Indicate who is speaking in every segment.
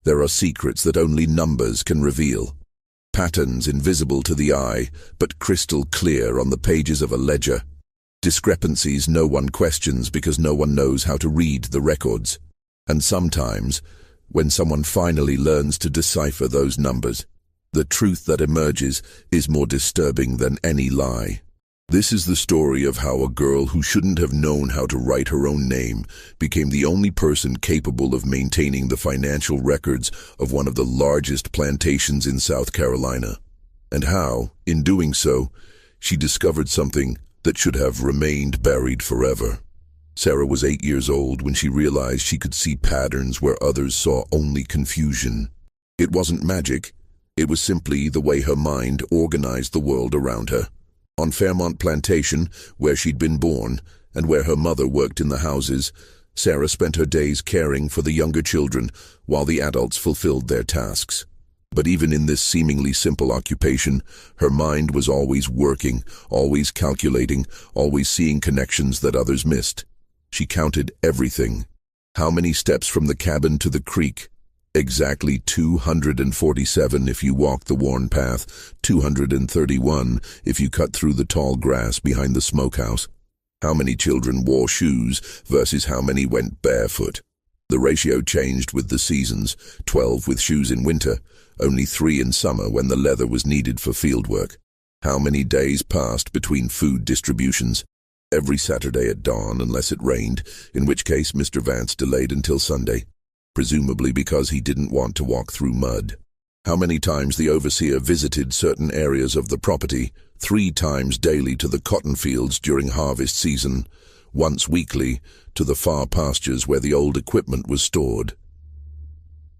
Speaker 1: There are secrets that only numbers can reveal. Patterns invisible to the eye, but crystal clear on the pages of a ledger. Discrepancies no one questions because no one knows how to read the records. And sometimes, when someone finally learns to decipher those numbers, the truth that emerges is more disturbing than any lie. This is the story of how a girl who shouldn't have known how to write her own name became the only person capable of maintaining the financial records of one of the largest plantations in South Carolina, and how, in doing so, she discovered something that should have remained buried forever. Sarah was 8 years old when she realized she could see patterns where others saw only confusion. It wasn't magic, it was simply the way her mind organized the world around her. On Fairmont Plantation, where she'd been born, and where her mother worked in the houses, Sarah spent her days caring for the younger children while the adults fulfilled their tasks. But even in this seemingly simple occupation, her mind was always working, always calculating, always seeing connections that others missed. She counted everything. How many steps from the cabin to the creek? Exactly 247 if you walk the worn path, 231 if you cut through the tall grass behind the smokehouse. How many children wore shoes versus how many went barefoot? The ratio changed with the seasons, 12 with shoes in winter, only 3 in summer when the leather was needed for fieldwork. How many days passed between food distributions? Every Saturday at dawn unless it rained, in which case Mr. Vance delayed until Sunday, presumably because he didn't want to walk through mud. How many times the overseer visited certain areas of the property, 3 times daily to the cotton fields during harvest season, once weekly to the far pastures where the old equipment was stored.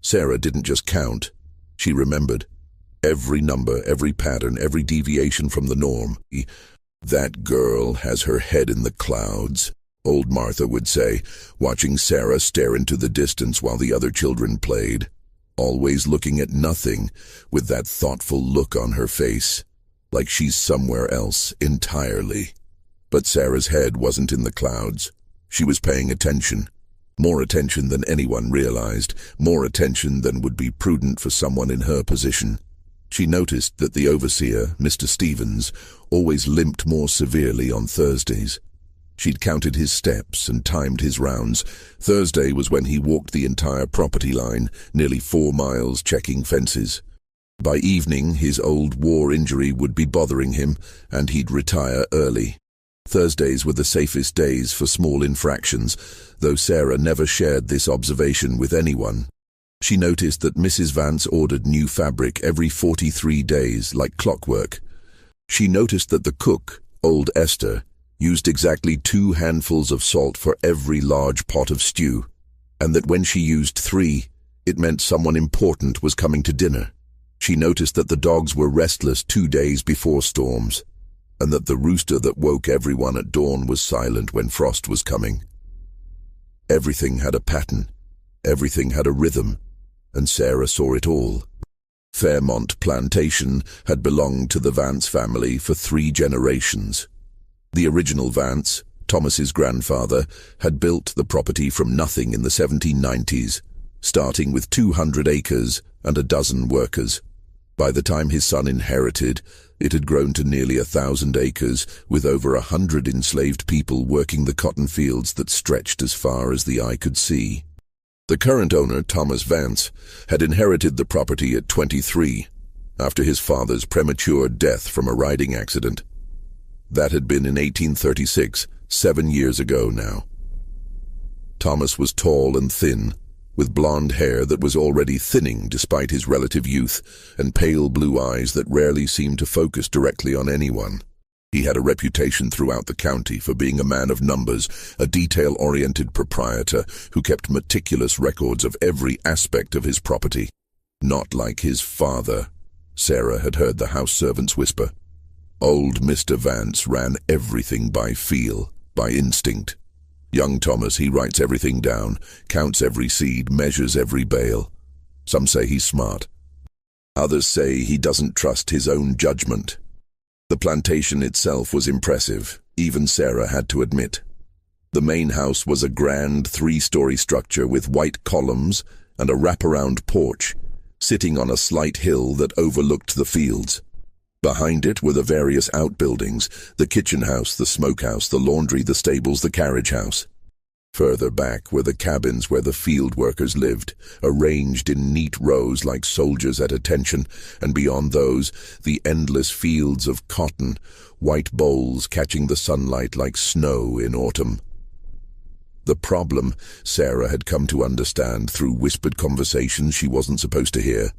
Speaker 1: Sarah didn't just count, she remembered. Every number, every pattern, every deviation from the norm. That girl has her head in the clouds, old Martha would say, watching Sarah stare into the distance while the other children played, always looking at nothing with that thoughtful look on her face, like she's somewhere else entirely. But Sarah's head wasn't in the clouds. She was paying attention. More attention than anyone realized, more attention than would be prudent for someone in her position. She noticed that the overseer, Mr. Stevens, always limped more severely on Thursdays. She'd counted his steps and timed his rounds. Thursday was when he walked the entire property line, nearly 4 miles, checking fences. By evening, his old war injury would be bothering him, and he'd retire early. Thursdays were the safest days for small infractions, though Sarah never shared this observation with anyone. She noticed that Mrs. Vance ordered new fabric every 43 days, like clockwork. She noticed that the cook, old Esther, used exactly 2 handfuls of salt for every large pot of stew, and that when she used 3, it meant someone important was coming to dinner. She noticed that the dogs were restless 2 days before storms, and that the rooster that woke everyone at dawn was silent when frost was coming. Everything had a pattern, everything had a rhythm, and Sarah saw it all. Fairmont Plantation had belonged to the Vance family for 3 generations. The original Vance, Thomas's grandfather, had built the property from nothing in the 1790s, starting with 200 acres and a dozen workers. By the time his son inherited, it had grown to nearly 1,000 acres, with over 100 enslaved people working the cotton fields that stretched as far as the eye could see. The current owner, Thomas Vance, had inherited the property at 23, after his father's premature death from a riding accident. That had been in 1836, 7 years ago now. Thomas was tall and thin, with blonde hair that was already thinning despite his relative youth, and pale blue eyes that rarely seemed to focus directly on anyone. He had a reputation throughout the county for being a man of numbers, a detail-oriented proprietor who kept meticulous records of every aspect of his property. Not like his father, Sarah had heard the house servants whisper. Old Mr. Vance ran everything by feel, by instinct. Young Thomas, he writes everything down, counts every seed, measures every bale. Some say he's smart. Others say he doesn't trust his own judgment. The plantation itself was impressive, even Sarah had to admit. The main house was a grand 3-story structure with white columns and a wraparound porch, sitting on a slight hill that overlooked the fields. Behind it were the various outbuildings, the kitchen house, the smokehouse, the laundry, the stables, the carriage house. Further back were the cabins where the field workers lived, arranged in neat rows like soldiers at attention, and beyond those, the endless fields of cotton, white bowls catching the sunlight like snow in autumn. The problem, Sarah had come to understand through whispered conversations she wasn't supposed to hear,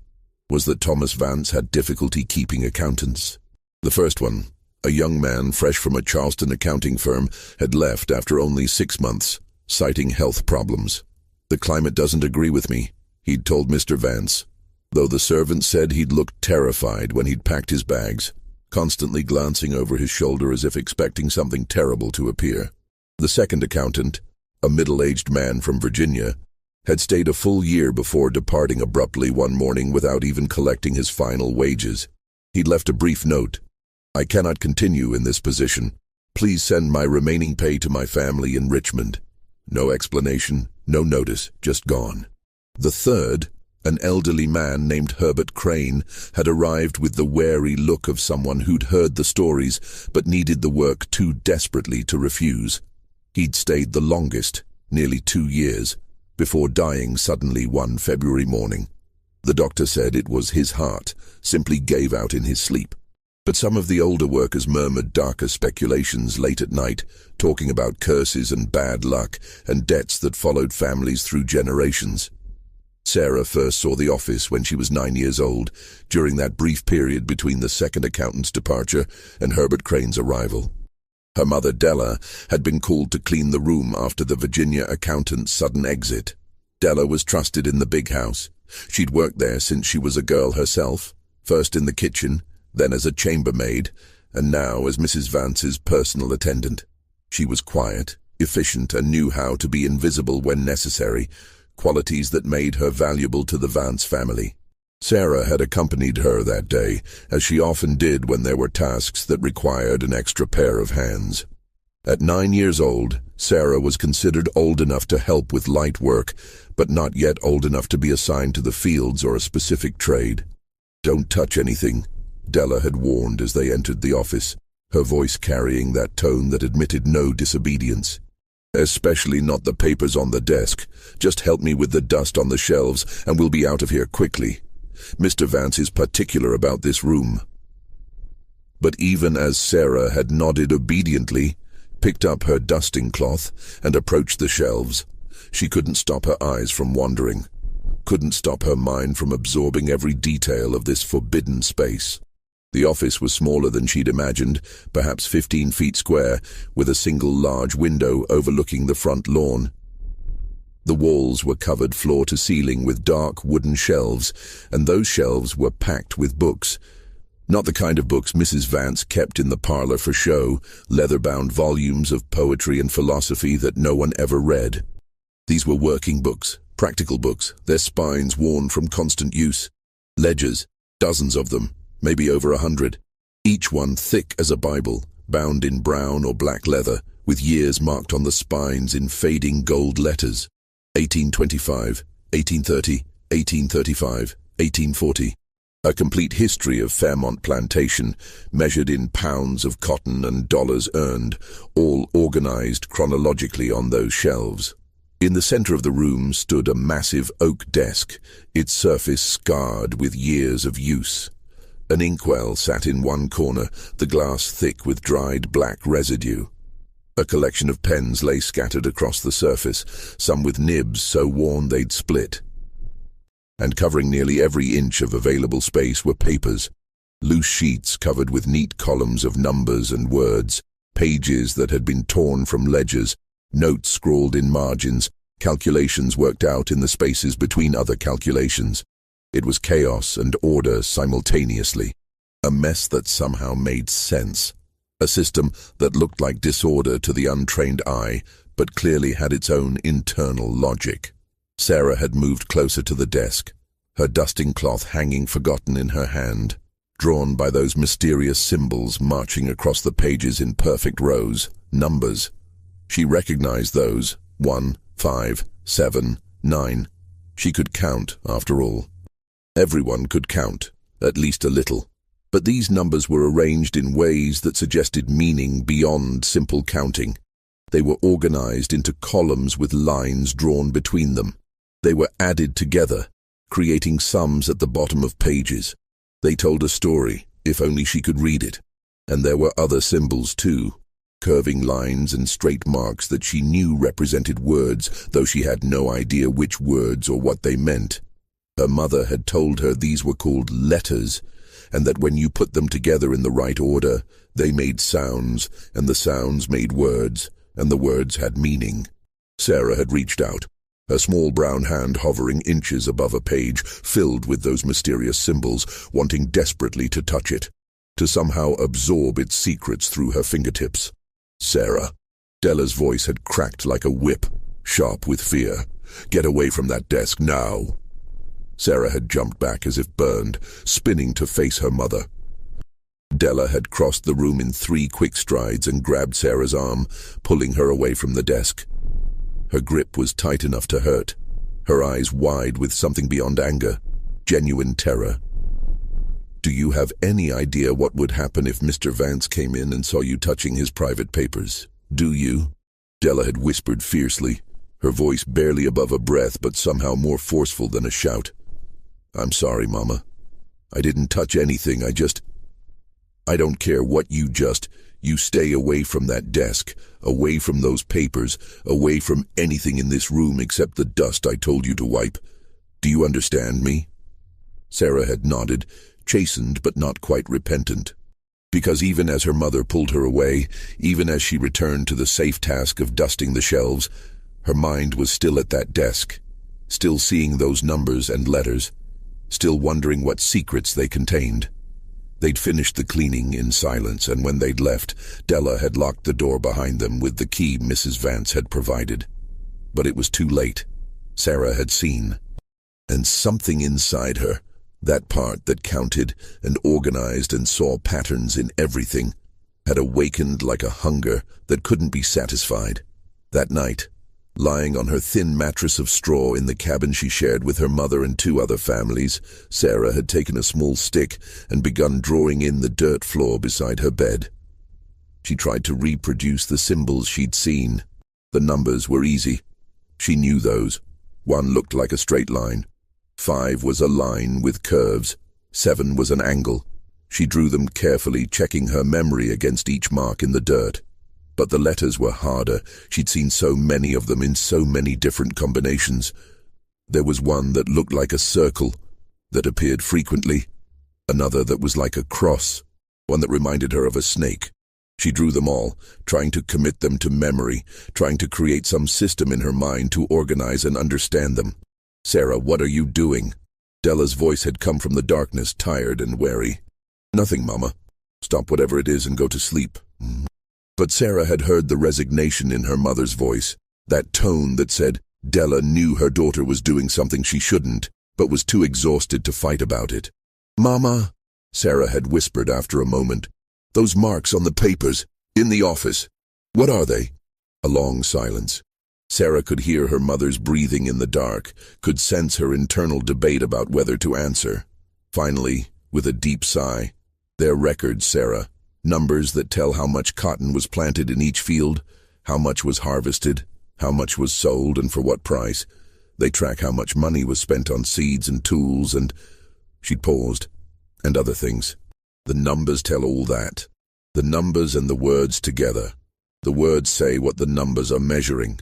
Speaker 1: was that Thomas Vance had difficulty keeping accountants. The first one, a young man fresh from a Charleston accounting firm, had left after only 6 months, citing health problems. "The climate doesn't agree with me," he'd told Mr. Vance, though the servant said he'd looked terrified when he'd packed his bags, constantly glancing over his shoulder as if expecting something terrible to appear. The second accountant, a middle-aged man from Virginia, had stayed a full year before departing abruptly one morning without even collecting his final wages. He'd left a brief note: "I cannot continue in this position. Please send my remaining pay to my family in Richmond." No explanation, no notice, just gone. The third, an elderly man named Herbert Crane, had arrived with the wary look of someone who'd heard the stories but needed the work too desperately to refuse. He'd stayed the longest, nearly 2 years, before dying suddenly one February morning. The doctor said it was his heart, simply gave out in his sleep. But some of the older workers murmured darker speculations late at night, talking about curses and bad luck and debts that followed families through generations. Sarah first saw the office when she was 9 years old, during that brief period between the second accountant's departure and Herbert Crane's arrival. Her mother, Della, had been called to clean the room after the Virginia accountant's sudden exit. Della was trusted in the big house. She'd worked there since she was a girl herself, first in the kitchen, then as a chambermaid, and now as Mrs. Vance's personal attendant. She was quiet, efficient, and knew how to be invisible when necessary, qualities that made her valuable to the Vance family. Sarah had accompanied her that day, as she often did when there were tasks that required an extra pair of hands. At 9 years old, Sarah was considered old enough to help with light work, but not yet old enough to be assigned to the fields or a specific trade. "Don't touch anything," Della had warned as they entered the office, her voice carrying that tone that admitted no disobedience. "Especially not the papers on the desk. Just help me with the dust on the shelves, and we'll be out of here quickly. Mr. Vance is particular about this room." But even as Sarah had nodded obediently, picked up her dusting cloth, and approached the shelves, she couldn't stop her eyes from wandering, couldn't stop her mind from absorbing every detail of this forbidden space. The office was smaller than she'd imagined, perhaps 15 feet square, with a single large window overlooking the front lawn. The walls were covered floor to ceiling with dark wooden shelves, and those shelves were packed with books. Not the kind of books Mrs. Vance kept in the parlor for show, leather-bound volumes of poetry and philosophy that no one ever read. These were working books, practical books, their spines worn from constant use. Ledgers, dozens of them, maybe over 100, each one thick as a Bible, bound in brown or black leather, with years marked on the spines in fading gold letters. 1825, 1830, 1835, 1840. A complete history of Fairmont Plantation, measured in pounds of cotton and dollars earned, all organized chronologically on those shelves. In the center of the room stood a massive oak desk, its surface scarred with years of use. An inkwell sat in one corner, the glass thick with dried black residue. A collection of pens lay scattered across the surface, some with nibs so worn they'd split. And covering nearly every inch of available space were papers, loose sheets covered with neat columns of numbers and words, pages that had been torn from ledgers, notes scrawled in margins, calculations worked out in the spaces between other calculations. It was chaos and order simultaneously, a mess that somehow made sense, a system that looked like disorder to the untrained eye, but clearly had its own internal logic. Sarah had moved closer to the desk, her dusting cloth hanging forgotten in her hand, drawn by those mysterious symbols marching across the pages in perfect rows, numbers. She recognized those, 1, 5, 7, 9. She could count, after all. Everyone could count, at least a little. But these numbers were arranged in ways that suggested meaning beyond simple counting. They were organized into columns with lines drawn between them. They were added together, creating sums at the bottom of pages. They told a story, if only she could read it. And there were other symbols too, curving lines and straight marks that she knew represented words, though she had no idea which words or what they meant. Her mother had told her these were called letters, and that when you put them together in the right order, they made sounds, and the sounds made words, and the words had meaning. Sarah had reached out, her small brown hand hovering inches above a page filled with those mysterious symbols, wanting desperately to touch it, to somehow absorb its secrets through her fingertips. Sarah. Della's voice had cracked like a whip, sharp with fear. Get away from that desk now. Sarah had jumped back as if burned, spinning to face her mother. Della had crossed the room in 3 quick strides and grabbed Sarah's arm, pulling her away from the desk. Her grip was tight enough to hurt, her eyes wide with something beyond anger, genuine terror. Do you have any idea what would happen if Mr. Vance came in and saw you touching his private papers? Do you? Della had whispered fiercely, her voice barely above a breath but somehow more forceful than a shout. I'm sorry, Mama. I didn't touch anything, I don't care what you stay away from that desk, away from those papers, away from anything in this room except the dust I told you to wipe. Do you understand me? Sarah had nodded, chastened but not quite repentant. Because even as her mother pulled her away, even as she returned to the safe task of dusting the shelves, her mind was still at that desk, still seeing those numbers and letters, still wondering what secrets they contained. They'd finished the cleaning in silence, and when they'd left, Della had locked the door behind them with the key Mrs. Vance had provided. But it was too late. Sarah had seen. And something inside her, that part that counted and organized and saw patterns in everything, had awakened like a hunger that couldn't be satisfied. That night, lying on her thin mattress of straw in the cabin she shared with her mother and 2 other families, Sarah had taken a small stick and begun drawing in the dirt floor beside her bed. She tried to reproduce the symbols she'd seen. The numbers were easy. She knew those. 1 looked like a straight line. 5 was a line with curves. 7 was an angle. She drew them carefully, checking her memory against each mark in the dirt. But the letters were harder. She'd seen so many of them in so many different combinations. There was one that looked like a circle, that appeared frequently. Another that was like a cross, one that reminded her of a snake. She drew them all, trying to commit them to memory, trying to create some system in her mind to organize and understand them. Sarah, what are you doing? Della's voice had come from the darkness, tired and wary. Nothing, Mama. Stop whatever it is and go to sleep. But Sarah had heard the resignation in her mother's voice, that tone that said Della knew her daughter was doing something she shouldn't, but was too exhausted to fight about it. Mama, Sarah had whispered after a moment, those marks on the papers, in the office, what are they? A long silence. Sarah could hear her mother's breathing in the dark, could sense her internal debate about whether to answer. Finally, with a deep sigh, they're records, Sarah. Numbers that tell how much cotton was planted in each field, how much was harvested, how much was sold and for what price. They track how much money was spent on seeds and tools and... She'd paused. And other things. The numbers tell all that. The numbers and the words together. The words say what the numbers are measuring.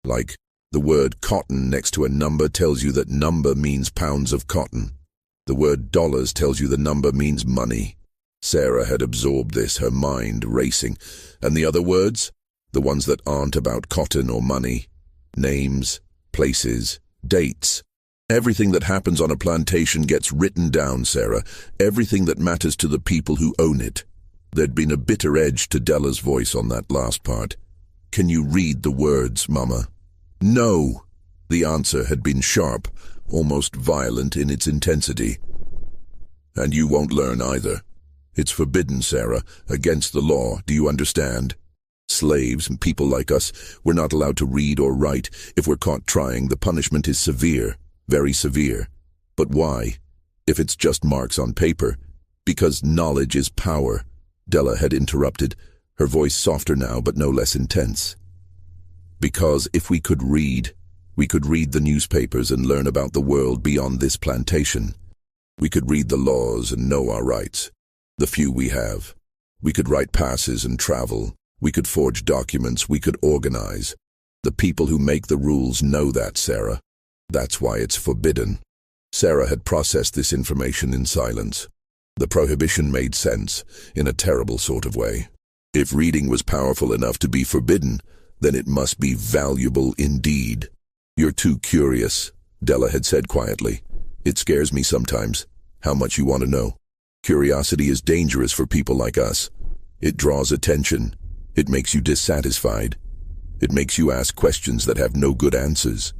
Speaker 1: Like, the word cotton next to a number tells you that number means pounds of cotton. The word dollars tells you the number means money. Sarah had absorbed this, her mind racing. And the other words? The ones that aren't about cotton or money. Names, places, dates. Everything that happens on a plantation gets written down, Sarah. Everything that matters to the people who own it. There'd been a bitter edge to Della's voice on that last part. Can you read the words, Mama? No. The answer had been sharp, almost violent in its intensity. And you won't learn either. It's forbidden, Sarah, against the law, do you understand? Slaves and people like us, we're not allowed to read or write. If we're caught trying, the punishment is severe. very severe. But why? If it's just marks on paper. Because knowledge is power, Della had interrupted, her voice softer now but no less intense. Because if we could read the newspapers and learn about the world beyond this plantation. We could read the laws and know our rights, the few we have. We could write passes and travel. We could forge documents. We could organize. The people who make the rules know that, Sarah. That's why it's forbidden. Sarah had processed this information in silence. The prohibition made sense, in a terrible sort of way. If reading was powerful enough to be forbidden, then it must be valuable indeed. You're too curious, Della had said quietly. It scares me sometimes, how much you want to know. Curiosity is dangerous for people like us. It draws attention. It makes you dissatisfied. It makes you ask questions that have no good answers.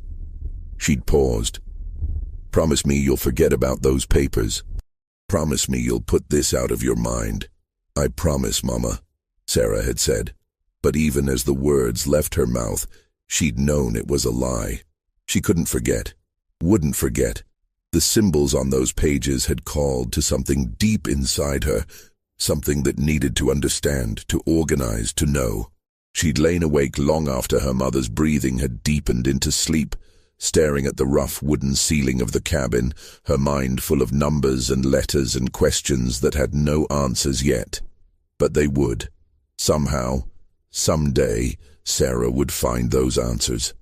Speaker 1: She'd paused. Promise me you'll forget about those papers. Promise me you'll put this out of your mind. I promise, Mama, Sarah had said. But even as the words left her mouth, she'd known it was a lie. She couldn't forget, wouldn't forget. The symbols on those pages had called to something deep inside her, something that needed to understand, to organize, to know. She'd lain awake long after her mother's breathing had deepened into sleep, staring at the rough wooden ceiling of the cabin, her mind full of numbers and letters and questions that had no answers yet. But they would. Somehow, someday, Sarah would find those answers.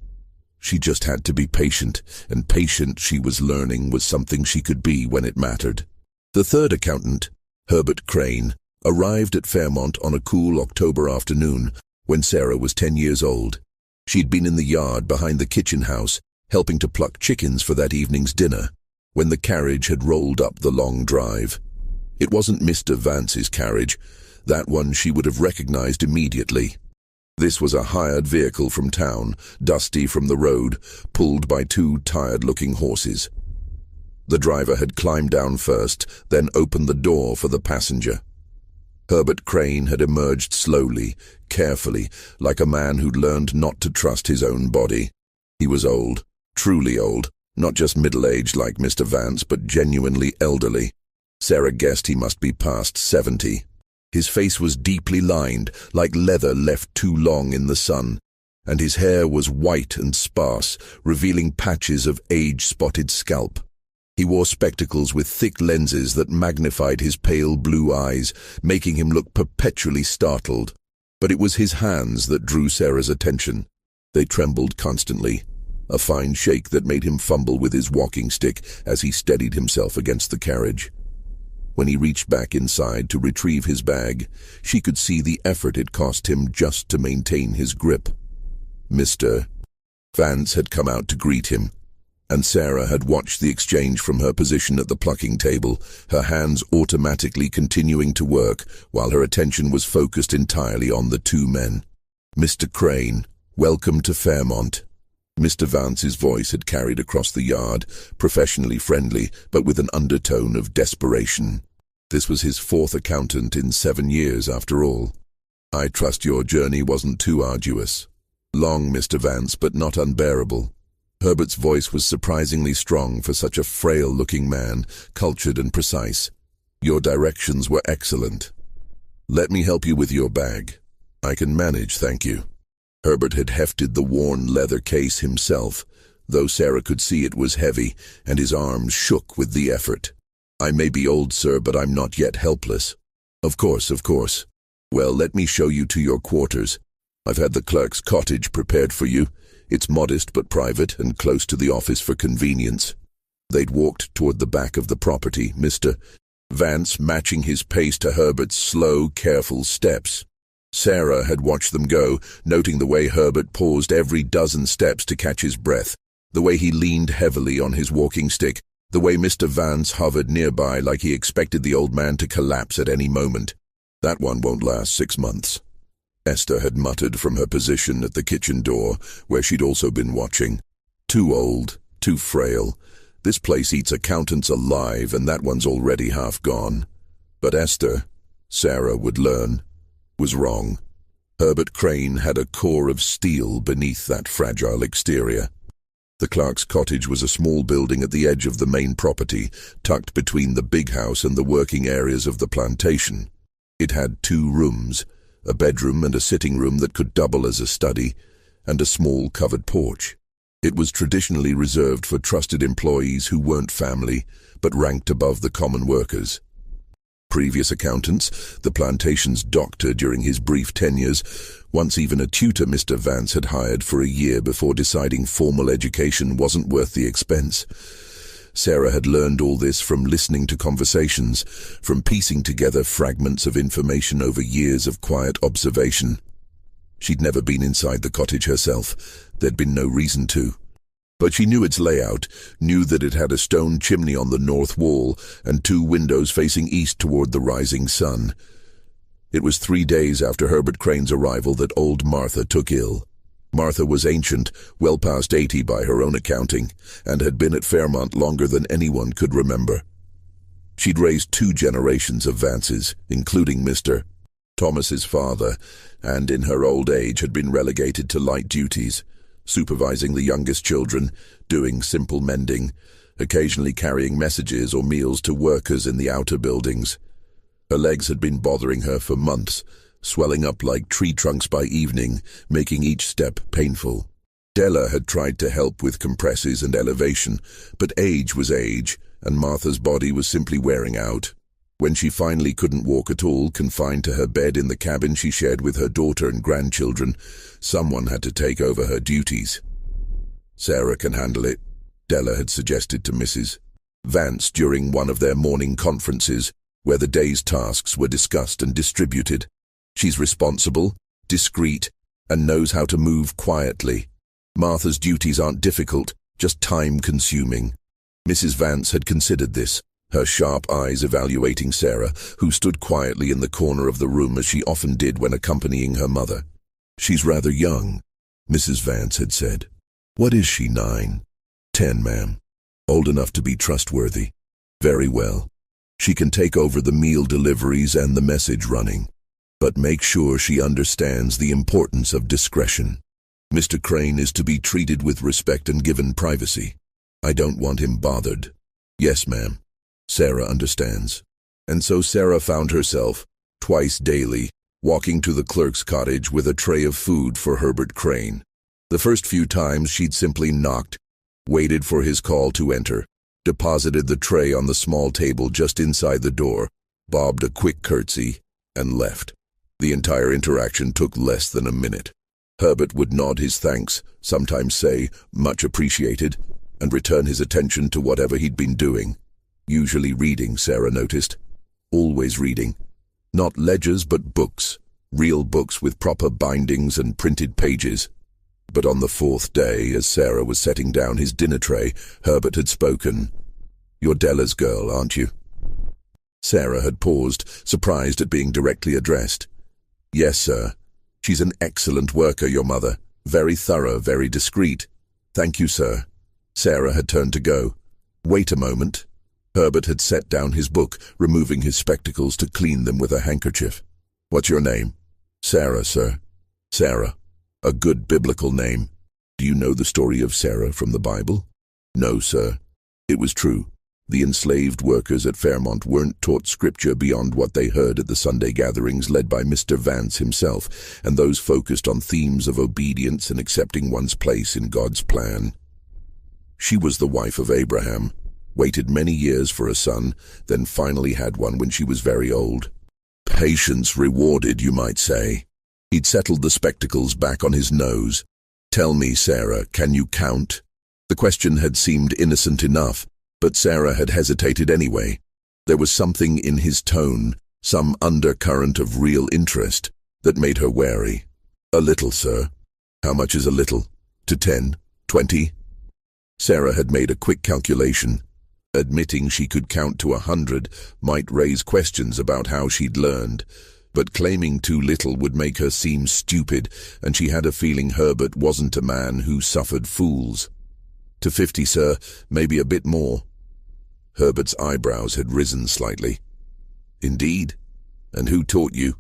Speaker 1: She just had to be patient, and patient, she was learning, was something she could be when it mattered. The third accountant, Herbert Crane, arrived at Fairmont on a cool October afternoon when Sarah was 10 years old. She'd been in the yard behind the kitchen house, helping to pluck chickens for that evening's dinner, when the carriage had rolled up the long drive. It wasn't Mr. Vance's carriage. That one she would have recognized immediately. This was a hired vehicle from town, dusty from the road, pulled by two tired-looking horses. The driver had climbed down first, then opened the door for the passenger. Herbert Crane had emerged slowly, carefully, like a man who'd learned not to trust his own body. He was old, truly old, not just middle-aged like Mr. Vance, but genuinely elderly. Sarah guessed he must be past 70. His face was deeply lined, like leather left too long in the sun, and his hair was white and sparse, revealing patches of age-spotted scalp. He wore spectacles with thick lenses that magnified his pale blue eyes, making him look perpetually startled. But it was his hands that drew Sarah's attention. They trembled constantly, a fine shake that made him fumble with his walking stick as he steadied himself against the carriage. When he reached back inside to retrieve his bag, she could see the effort it cost him just to maintain his grip. Mr. Vance had come out to greet him, and Sarah had watched the exchange from her position at the plucking table, her hands automatically continuing to work while her attention was focused entirely on the two men. Mr. Crane, welcome to Fairmont. Mr. Vance's voice had carried across the yard, professionally friendly, but with an undertone of desperation. This was his fourth accountant in 7 years, after all. I trust your journey wasn't too arduous. Long, Mr. Vance, but not unbearable. Herbert's voice was surprisingly strong for such a frail-looking man, cultured and precise. Your directions were excellent. Let me help you with your bag. I can manage, thank you. Herbert had hefted the worn leather case himself, though Sarah could see it was heavy, and his arms shook with the effort. I may be old, sir, but I'm not yet helpless. Of course, of course. Well, let me show you to your quarters. I've had the clerk's cottage prepared for you. It's modest but private and close to the office for convenience. They'd walked toward the back of the property, Mr. Vance matching his pace to Herbert's slow, careful steps. Sarah had watched them go, noting the way Herbert paused every dozen steps to catch his breath, the way he leaned heavily on his walking stick, the way Mr. Vance hovered nearby like he expected the old man to collapse at any moment. That one won't last 6 months. Esther had muttered from her position at the kitchen door, where she'd also been watching. Too old, too frail. This place eats accountants alive, and that one's already half gone. But Esther, Sarah would learn, was wrong. Herbert Crane had a core of steel beneath that fragile exterior. The Clark's cottage was a small building at the edge of the main property, tucked between the big house and the working areas of the plantation. It had 2 rooms, a bedroom and a sitting room that could double as a study, and a small covered porch. It was traditionally reserved for trusted employees who weren't family, but ranked above the common workers. Previous accountants, the plantation's doctor during his brief tenures, once even a tutor Mr. Vance had hired for a year before deciding formal education wasn't worth the expense. Sarah had learned all this from listening to conversations, from piecing together fragments of information over years of quiet observation. She'd never been inside the cottage herself. There'd been no reason to. But she knew its layout, knew that it had a stone chimney on the north wall and 2 windows facing east toward the rising sun. It was 3 days after Herbert Crane's arrival that old Martha took ill. Martha was ancient, well past 80 by her own accounting, and had been at Fairmont longer than anyone could remember. She'd raised 2 generations of Vances, including Mr. Thomas's father, and in her old age had been relegated to light duties, supervising the youngest children, doing simple mending, occasionally carrying messages or meals to workers in the outer buildings. Her legs had been bothering her for months, swelling up like tree trunks by evening, making each step painful. Della had tried to help with compresses and elevation, but age was age, and Martha's body was simply wearing out. When she finally couldn't walk at all, confined to her bed in the cabin she shared with her daughter and grandchildren, someone had to take over her duties. "Sarah can handle it," Della had suggested to Mrs. Vance during one of their morning conferences, where the day's tasks were discussed and distributed. "She's responsible, discreet, and knows how to move quietly. Martha's duties aren't difficult, just time-consuming." Mrs. Vance had considered this, her sharp eyes evaluating Sarah, who stood quietly in the corner of the room as she often did when accompanying her mother. "She's rather young," Mrs. Vance had said. "What is she, 9? 10, ma'am. Old enough to be trustworthy. Very well. She can take over the meal deliveries and the message running. But make sure she understands the importance of discretion. Mr. Crane is to be treated with respect and given privacy. I don't want him bothered." "Yes, ma'am. Sarah understands." And so Sarah found herself, twice daily, walking to the clerk's cottage with a tray of food for Herbert Crane. The first few times she'd simply knocked, waited for his call to enter, deposited the tray on the small table just inside the door, bobbed a quick curtsy, and left. The entire interaction took less than a minute. Herbert would nod his thanks, sometimes say, "Much appreciated," and return his attention to whatever he'd been doing. Usually reading, Sarah noticed. Always reading. Not ledgers, but books. Real books with proper bindings and printed pages. But on the 4th day, as Sarah was setting down his dinner tray, Herbert had spoken. "You're Della's girl, aren't you?" Sarah had paused, surprised at being directly addressed. "Yes, sir. She's an excellent worker, your mother. Very thorough, very discreet." "Thank you, sir." Sarah had turned to go. "Wait a moment." Herbert had set down his book, removing his spectacles to clean them with a handkerchief. "What's your name?" "Sarah, sir." "Sarah. A good biblical name. Do you know the story of Sarah from the Bible?" "No, sir." It was true. The enslaved workers at Fairmont weren't taught scripture beyond what they heard at the Sunday gatherings led by Mr. Vance himself, and those focused on themes of obedience and accepting one's place in God's plan. She was the wife of Abraham, waited many years for a son, then finally had one when she was very old. Patience rewarded, you might say. He'd settled the spectacles back on his nose. "Tell me, Sarah, can you count?" The question had seemed innocent enough, but Sarah had hesitated anyway. There was something in his tone, some undercurrent of real interest, that made her wary. "A little, sir." "How much is a little? To 10? 20? Sarah had made a quick calculation. Admitting she could count to 100 might raise questions about how she'd learned, but claiming too little would make her seem stupid, and she had a feeling Herbert wasn't a man who suffered fools. "To 50, sir, maybe a bit more." Herbert's eyebrows had risen slightly. "Indeed? And who taught you?"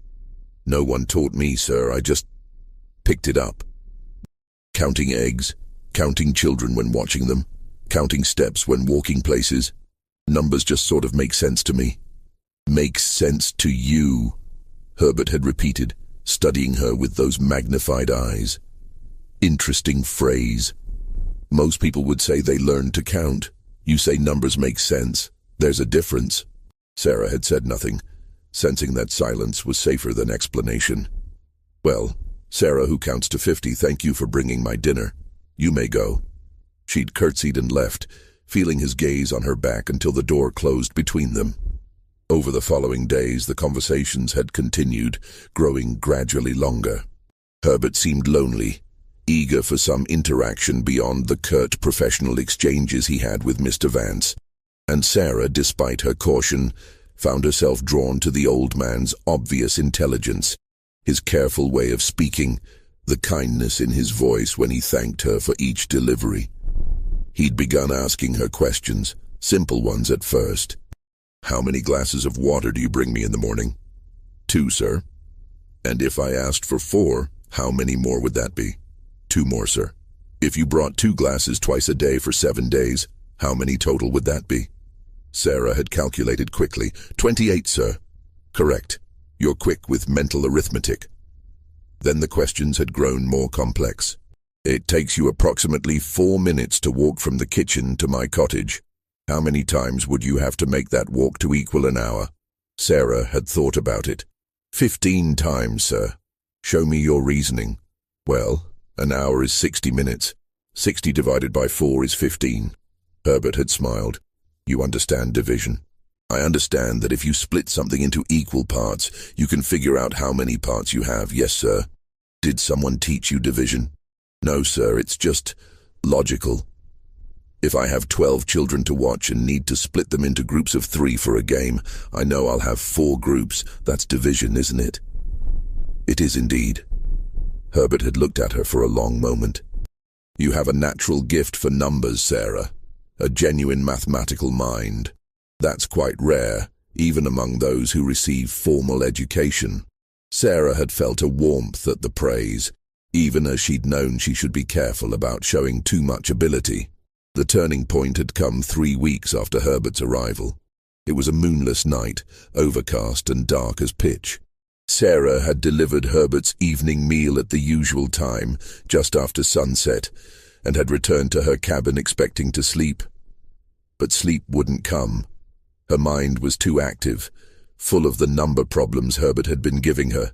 Speaker 1: "No one taught me, sir. I just picked it up." "Counting eggs?" Counting children when watching them, counting steps when walking places. Numbers just sort of make sense to me. Makes sense to you, Herbert had repeated, studying her with those magnified eyes. Interesting phrase. Most people would say they learned to count. You say numbers make sense. There's a difference. Sarah had said nothing, sensing that silence was safer than explanation. Well, Sarah, who counts to 50, thank you for bringing my dinner. You may go. She'd curtsied and left, feeling his gaze on her back until the door closed between them. Over the following days, the conversations had continued, growing gradually longer. Herbert seemed lonely, eager for some interaction beyond the curt professional exchanges he had with Mr. Vance. And Sarah, despite her caution, found herself drawn to the old man's obvious intelligence, his careful way of speaking, the kindness in his voice when he thanked her for each delivery. He'd begun asking her questions, simple ones at first. How many glasses of water do you bring me in the morning? 2, sir. And if I asked for 4, how many more would that be? 2 more, sir. If you brought 2 glasses twice a day for 7 days, how many total would that be? Sarah had calculated quickly. 28, sir. Correct. You're quick with mental arithmetic. Then the questions had grown more complex. It takes you approximately 4 minutes to walk from the kitchen to my cottage. How many times would you have to make that walk to equal an hour? Sarah had thought about it. 15 times, sir. Show me your reasoning. Well, an hour is 60 minutes. 60 divided by 4 is 15. Herbert had smiled. You understand division. I understand that if you split something into equal parts, you can figure out how many parts you have. Yes, sir. Did someone teach you division? No, sir, it's just logical. If I have 12 children to watch and need to split them into groups of 3 for a game, I know I'll have 4 groups. That's division, isn't it? It is indeed. Herbert had looked at her for a long moment. You have a natural gift for numbers, Sarah. A genuine mathematical mind. That's quite rare, even among those who receive formal education. Sarah had felt a warmth at the praise, even as she'd known she should be careful about showing too much ability. The turning point had come 3 weeks after Herbert's arrival. It was a moonless night, overcast and dark as pitch. Sarah had delivered Herbert's evening meal at the usual time, just after sunset, and had returned to her cabin expecting to sleep. But sleep wouldn't come. Her mind was too active, full of the number problems Herbert had been giving her,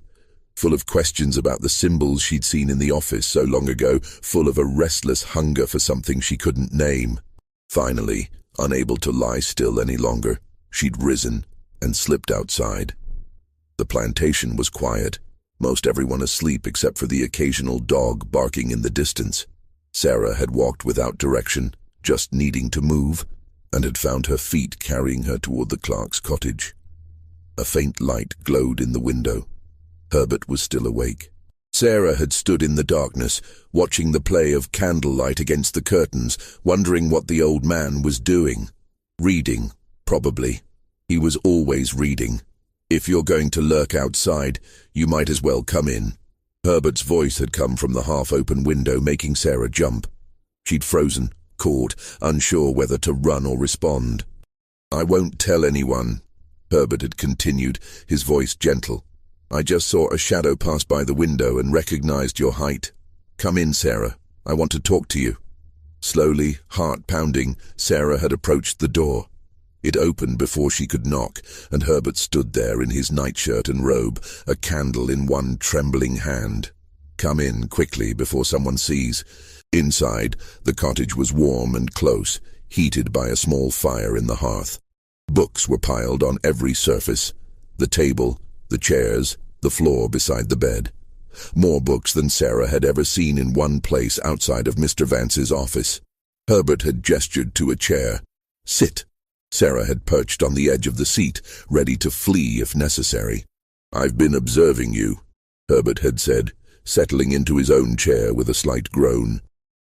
Speaker 1: full of questions about the symbols she'd seen in the office so long ago, full of a restless hunger for something she couldn't name. Finally, unable to lie still any longer, she'd risen and slipped outside. The plantation was quiet, most everyone asleep except for the occasional dog barking in the distance. Sarah had walked without direction, just needing to move, and had found her feet carrying her toward the Clark's cottage. A faint light glowed in the window. Herbert was still awake. Sarah had stood in the darkness, watching the play of candlelight against the curtains, wondering what the old man was doing. Reading, probably. He was always reading. If you're going to lurk outside, you might as well come in. Herbert's voice had come from the half-open window, making Sarah jump. She'd frozen, caught, unsure whether to run or respond. I won't tell anyone, Herbert had continued, his voice gentle. I just saw a shadow pass by the window and recognized your height. Come in, Sarah. I want to talk to you. Slowly, heart pounding, Sarah had approached the door. It opened before she could knock, and Herbert stood there in his nightshirt and robe, a candle in one trembling hand. Come in, quickly, before someone sees. Inside, the cottage was warm and close, heated by a small fire in the hearth. Books were piled on every surface. The table, the chairs, the floor beside the bed. More books than Sarah had ever seen in one place outside of Mr. Vance's office. Herbert had gestured to a chair. Sit. Sarah had perched on the edge of the seat, ready to flee if necessary. I've been observing you, Herbert had said, settling into his own chair with a slight groan.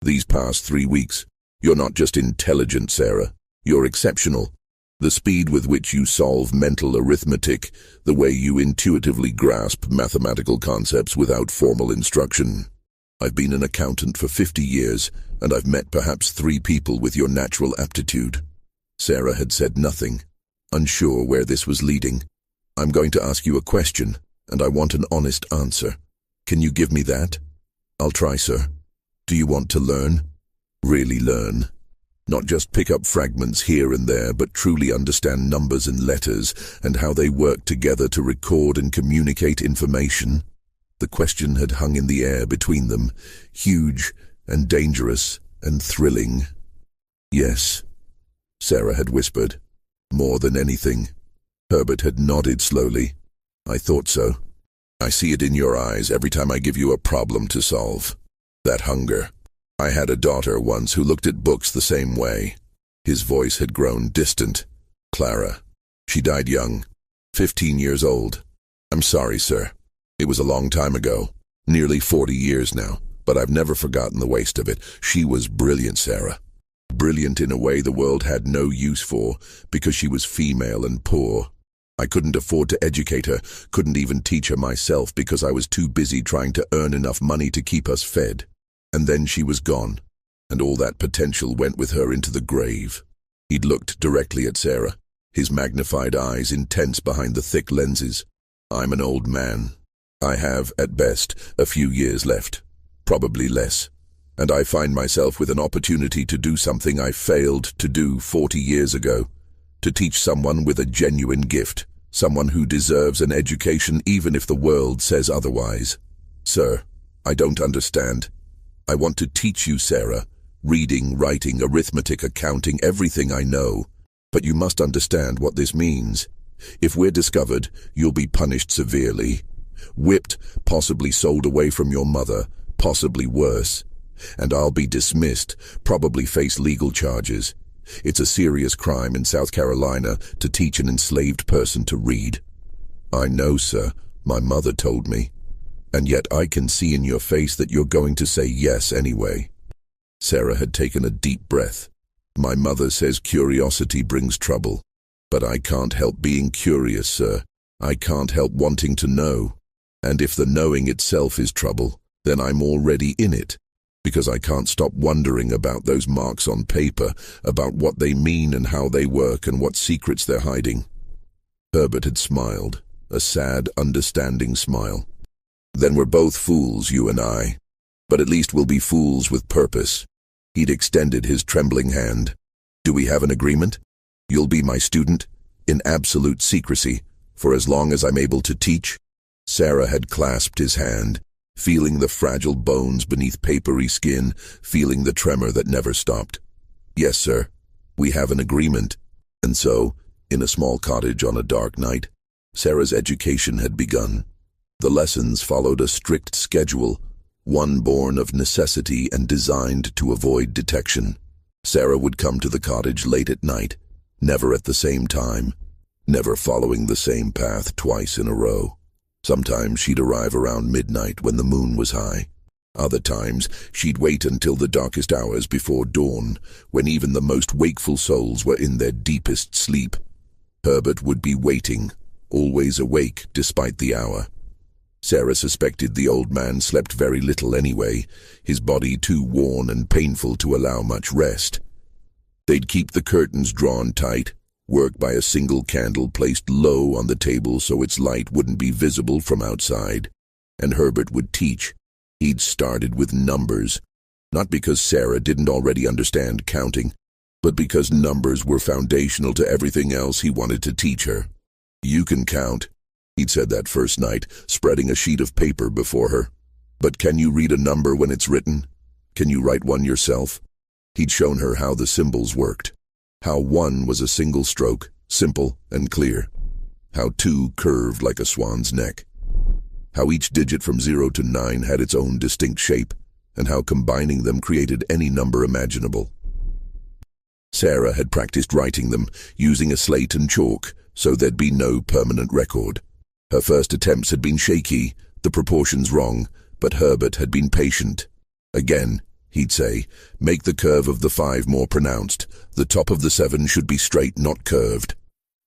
Speaker 1: These past 3 weeks, you're not just intelligent, Sarah. You're exceptional. The speed with which you solve mental arithmetic, the way you intuitively grasp mathematical concepts without formal instruction. I've been an accountant for 50 years, and I've met perhaps 3 people with your natural aptitude." Sarah had said nothing, unsure where this was leading. "I'm going to ask you a question, and I want an honest answer. Can you give me that?" "I'll try, sir." "Do you want to learn? Really learn? Not just pick up fragments here and there, but truly understand numbers and letters and how they work together to record and communicate information?" The question had hung in the air between them, huge and dangerous and thrilling. "Yes," Sarah had whispered. "More than anything." Herbert had nodded slowly. "I thought so. I see it in your eyes every time I give you a problem to solve. That hunger. I had a daughter once who looked at books the same way." His voice had grown distant. "Clara. She died young, 15 years old. I'm sorry, sir. It was a long time ago, nearly 40 years now, but I've never forgotten the waste of it. She was brilliant, Sarah. Brilliant in a way the world had no use for, because she was female and poor. I couldn't afford to educate her, couldn't even teach her myself because I was too busy trying to earn enough money to keep us fed. And then she was gone, and all that potential went with her into the grave." He'd looked directly at Sarah, his magnified eyes intense behind the thick lenses. "I'm an old man. I have, at best, a few years left, probably less, and I find myself with an opportunity to do something I failed to do 40 years ago, to teach someone with a genuine gift, someone who deserves an education even if the world says otherwise. Sir, I don't understand. I want to teach you, Sarah, reading, writing, arithmetic, accounting, everything I know, but you must understand what this means. If we're discovered, you'll be punished severely. Whipped, possibly sold away from your mother, possibly worse. And I'll be dismissed, probably face legal charges. It's a serious crime in South Carolina to teach an enslaved person to read." "I know, sir. My mother told me. And yet I can see in your face that you're going to say yes anyway." Sarah had taken a deep breath. "My mother says curiosity brings trouble. But I can't help being curious, sir. I can't help wanting to know. And if the knowing itself is trouble, then I'm already in it, because I can't stop wondering about those marks on paper, about what they mean and how they work and what secrets they're hiding." Herbert had smiled, a sad, understanding smile. "Then we're both fools, you and I. But at least we'll be fools with purpose." He'd extended his trembling hand. "Do we have an agreement? You'll be my student, in absolute secrecy, for as long as I'm able to teach." Sarah had clasped his hand, feeling the fragile bones beneath papery skin, feeling the tremor that never stopped. "Yes, sir. We have an agreement." And so, in a small cottage on a dark night, Sarah's education had begun. The lessons followed a strict schedule, one born of necessity and designed to avoid detection. Sarah would come to the cottage late at night, never at the same time, never following the same path twice in a row. Sometimes she'd arrive around midnight when the moon was high. Other times she'd wait until the darkest hours before dawn, when even the most wakeful souls were in their deepest sleep. Herbert would be waiting, always awake despite the hour. Sarah suspected the old man slept very little anyway, his body too worn and painful to allow much rest. They'd keep the curtains drawn tight, work by a single candle placed low on the table so its light wouldn't be visible from outside. And Herbert would teach. He'd started with numbers, not because Sarah didn't already understand counting, but because numbers were foundational to everything else he wanted to teach her. "You can count," he'd said that first night, spreading a sheet of paper before her. "But can you read a number when it's written? Can you write one yourself?" He'd shown her how the symbols worked. How 1 was a single stroke, simple and clear. How 2 curved like a swan's neck. How each digit from 0 to 9 had its own distinct shape, and how combining them created any number imaginable. Sarah had practiced writing them, using a slate and chalk, so there'd be no permanent record. Her first attempts had been shaky, the proportions wrong, but Herbert had been patient. Again, he'd say, "Make the curve of the 5 more pronounced. The top of the 7 should be straight, not curved."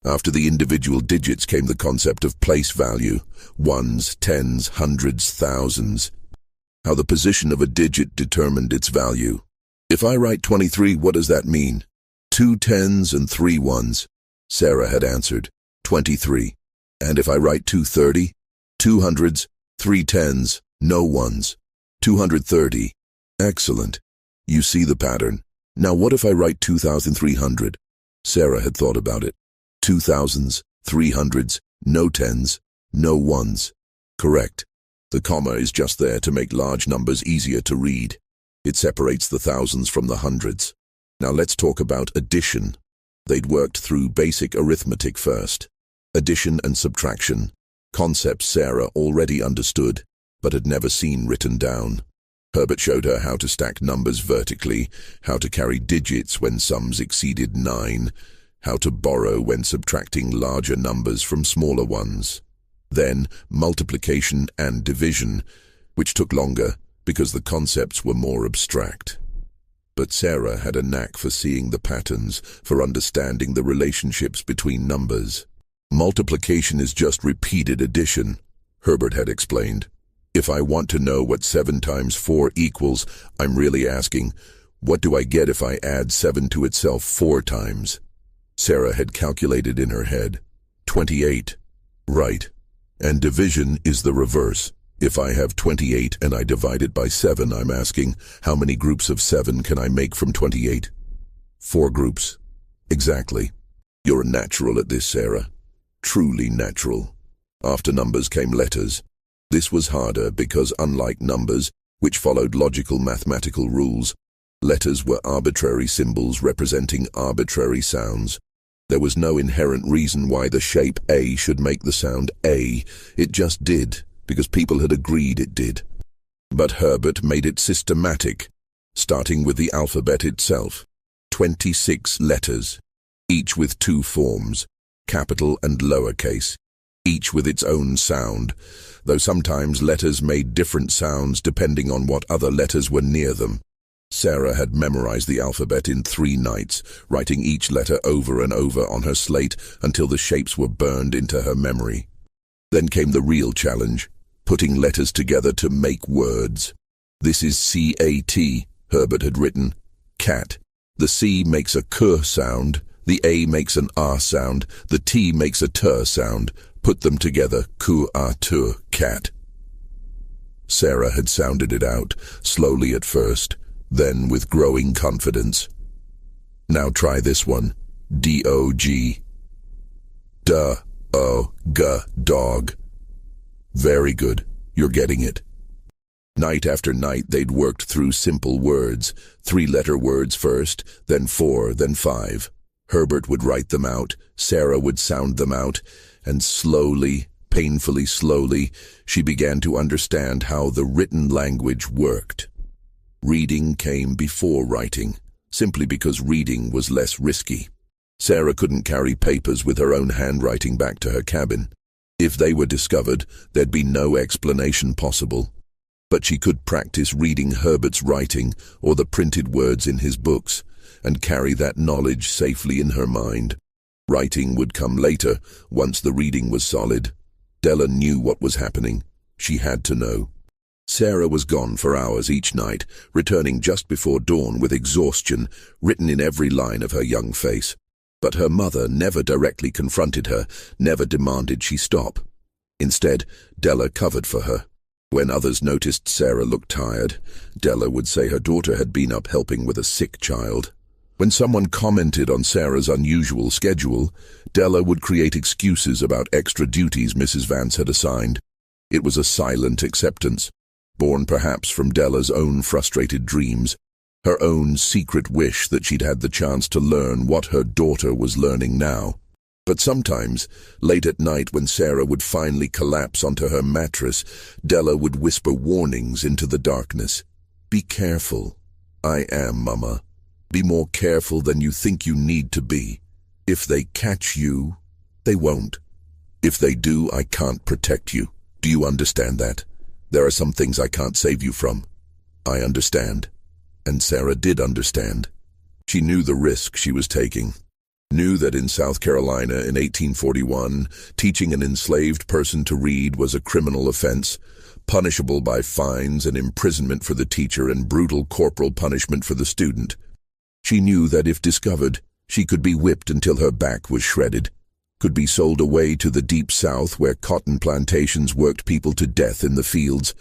Speaker 1: After the individual digits came the concept of place value, ones, tens, hundreds, thousands. how the position of a digit determined its value. If I write 23, what does that mean? 2 10s and 3 1s. Sarah had answered, 23. And if I write 230, 2 hundreds, 3 10s, no 1s. 230. Excellent. You see the pattern. Now what if I write 2,300? Sarah had thought about it. 2,000s, 300s, no 10s, no 1s. Correct. The comma is just there to make large numbers easier to read. It separates the thousands from the hundreds. Now let's talk about addition. They'd worked through basic arithmetic first. Addition and subtraction, concepts Sarah already understood, but had never seen written down. Herbert showed her how to stack numbers vertically, how to carry digits when sums exceeded 9, how to borrow when subtracting larger numbers from smaller ones. Then multiplication and division, which took longer because the concepts were more abstract. But Sarah had a knack for seeing the patterns, for understanding the relationships between numbers. Multiplication is just repeated addition, Herbert had explained. If I want to know what 7 times 4 equals, I'm really asking, what do I get if I add 7 to itself 4 times? Sarah had calculated in her head. 28. Right. And division is the reverse. If I have 28 and I divide it by 7, I'm asking, how many groups of 7 can I make from 28? 4 groups. Exactly. You're a natural at this, Sarah. Truly natural. After numbers came letters. This was harder because, unlike numbers, which followed logical mathematical rules, letters were arbitrary symbols representing arbitrary sounds. There was no inherent reason why the shape A should make the sound A. It just did, because people had agreed it did. But Herbert made it systematic, starting with the alphabet itself. 26 letters, each with 2 forms, capital and lowercase, each with its own sound, though sometimes letters made different sounds depending on what other letters were near them. Sarah had memorized the alphabet in 3 nights, writing each letter over and over on her slate until the shapes were burned into her memory. Then came the real challenge, putting letters together to make words. This is C-A-T, Herbert had written. Cat. The C makes a k sound, the A makes an R sound, the T makes a t sound. Put them together, ku-a-tu, cat. Sarah had sounded it out, slowly at first, then with growing confidence. Now try this one, D-O-G. D-O-G, dog. Very good, you're getting it. Night after night they'd worked through simple words, 3-letter words first, then 4, then 5. Herbert would write them out, Sarah would sound them out, and slowly, painfully slowly, she began to understand how the written language worked. Reading came before writing, simply because reading was less risky. Sarah couldn't carry papers with her own handwriting back to her cabin. If they were discovered, there'd be no explanation possible. But she could practice reading Herbert's writing or the printed words in his books, and carry that knowledge safely in her mind. Writing would come later, once the reading was solid. Della knew what was happening. She had to know. Sarah was gone for hours each night, returning just before dawn with exhaustion written in every line of her young face. But her mother never directly confronted her, never demanded she stop. Instead, Della covered for her. When others noticed Sarah looked tired, Della would say her daughter had been up helping with a sick child. When someone commented on Sarah's unusual schedule, Della would create excuses about extra duties Mrs. Vance had assigned. It was a silent acceptance, born perhaps from Della's own frustrated dreams, her own secret wish that she'd had the chance to learn what her daughter was learning now. But sometimes, late at night when Sarah would finally collapse onto her mattress, Della would whisper warnings into the darkness. "Be careful. I am, Mama. Be more careful than you think you need to be. If they catch you, they won't. If they do, I can't protect you. Do you understand that? There are some things I can't save you from." I understand. And Sarah did understand. She knew the risk she was taking. Knew that in South Carolina in 1841, teaching an enslaved person to read was a criminal offense, punishable by fines and imprisonment for the teacher and brutal corporal punishment for the student. She knew that if discovered, she could be whipped until her back was shredded, could be sold away to the deep south where cotton plantations worked people to death in the fields,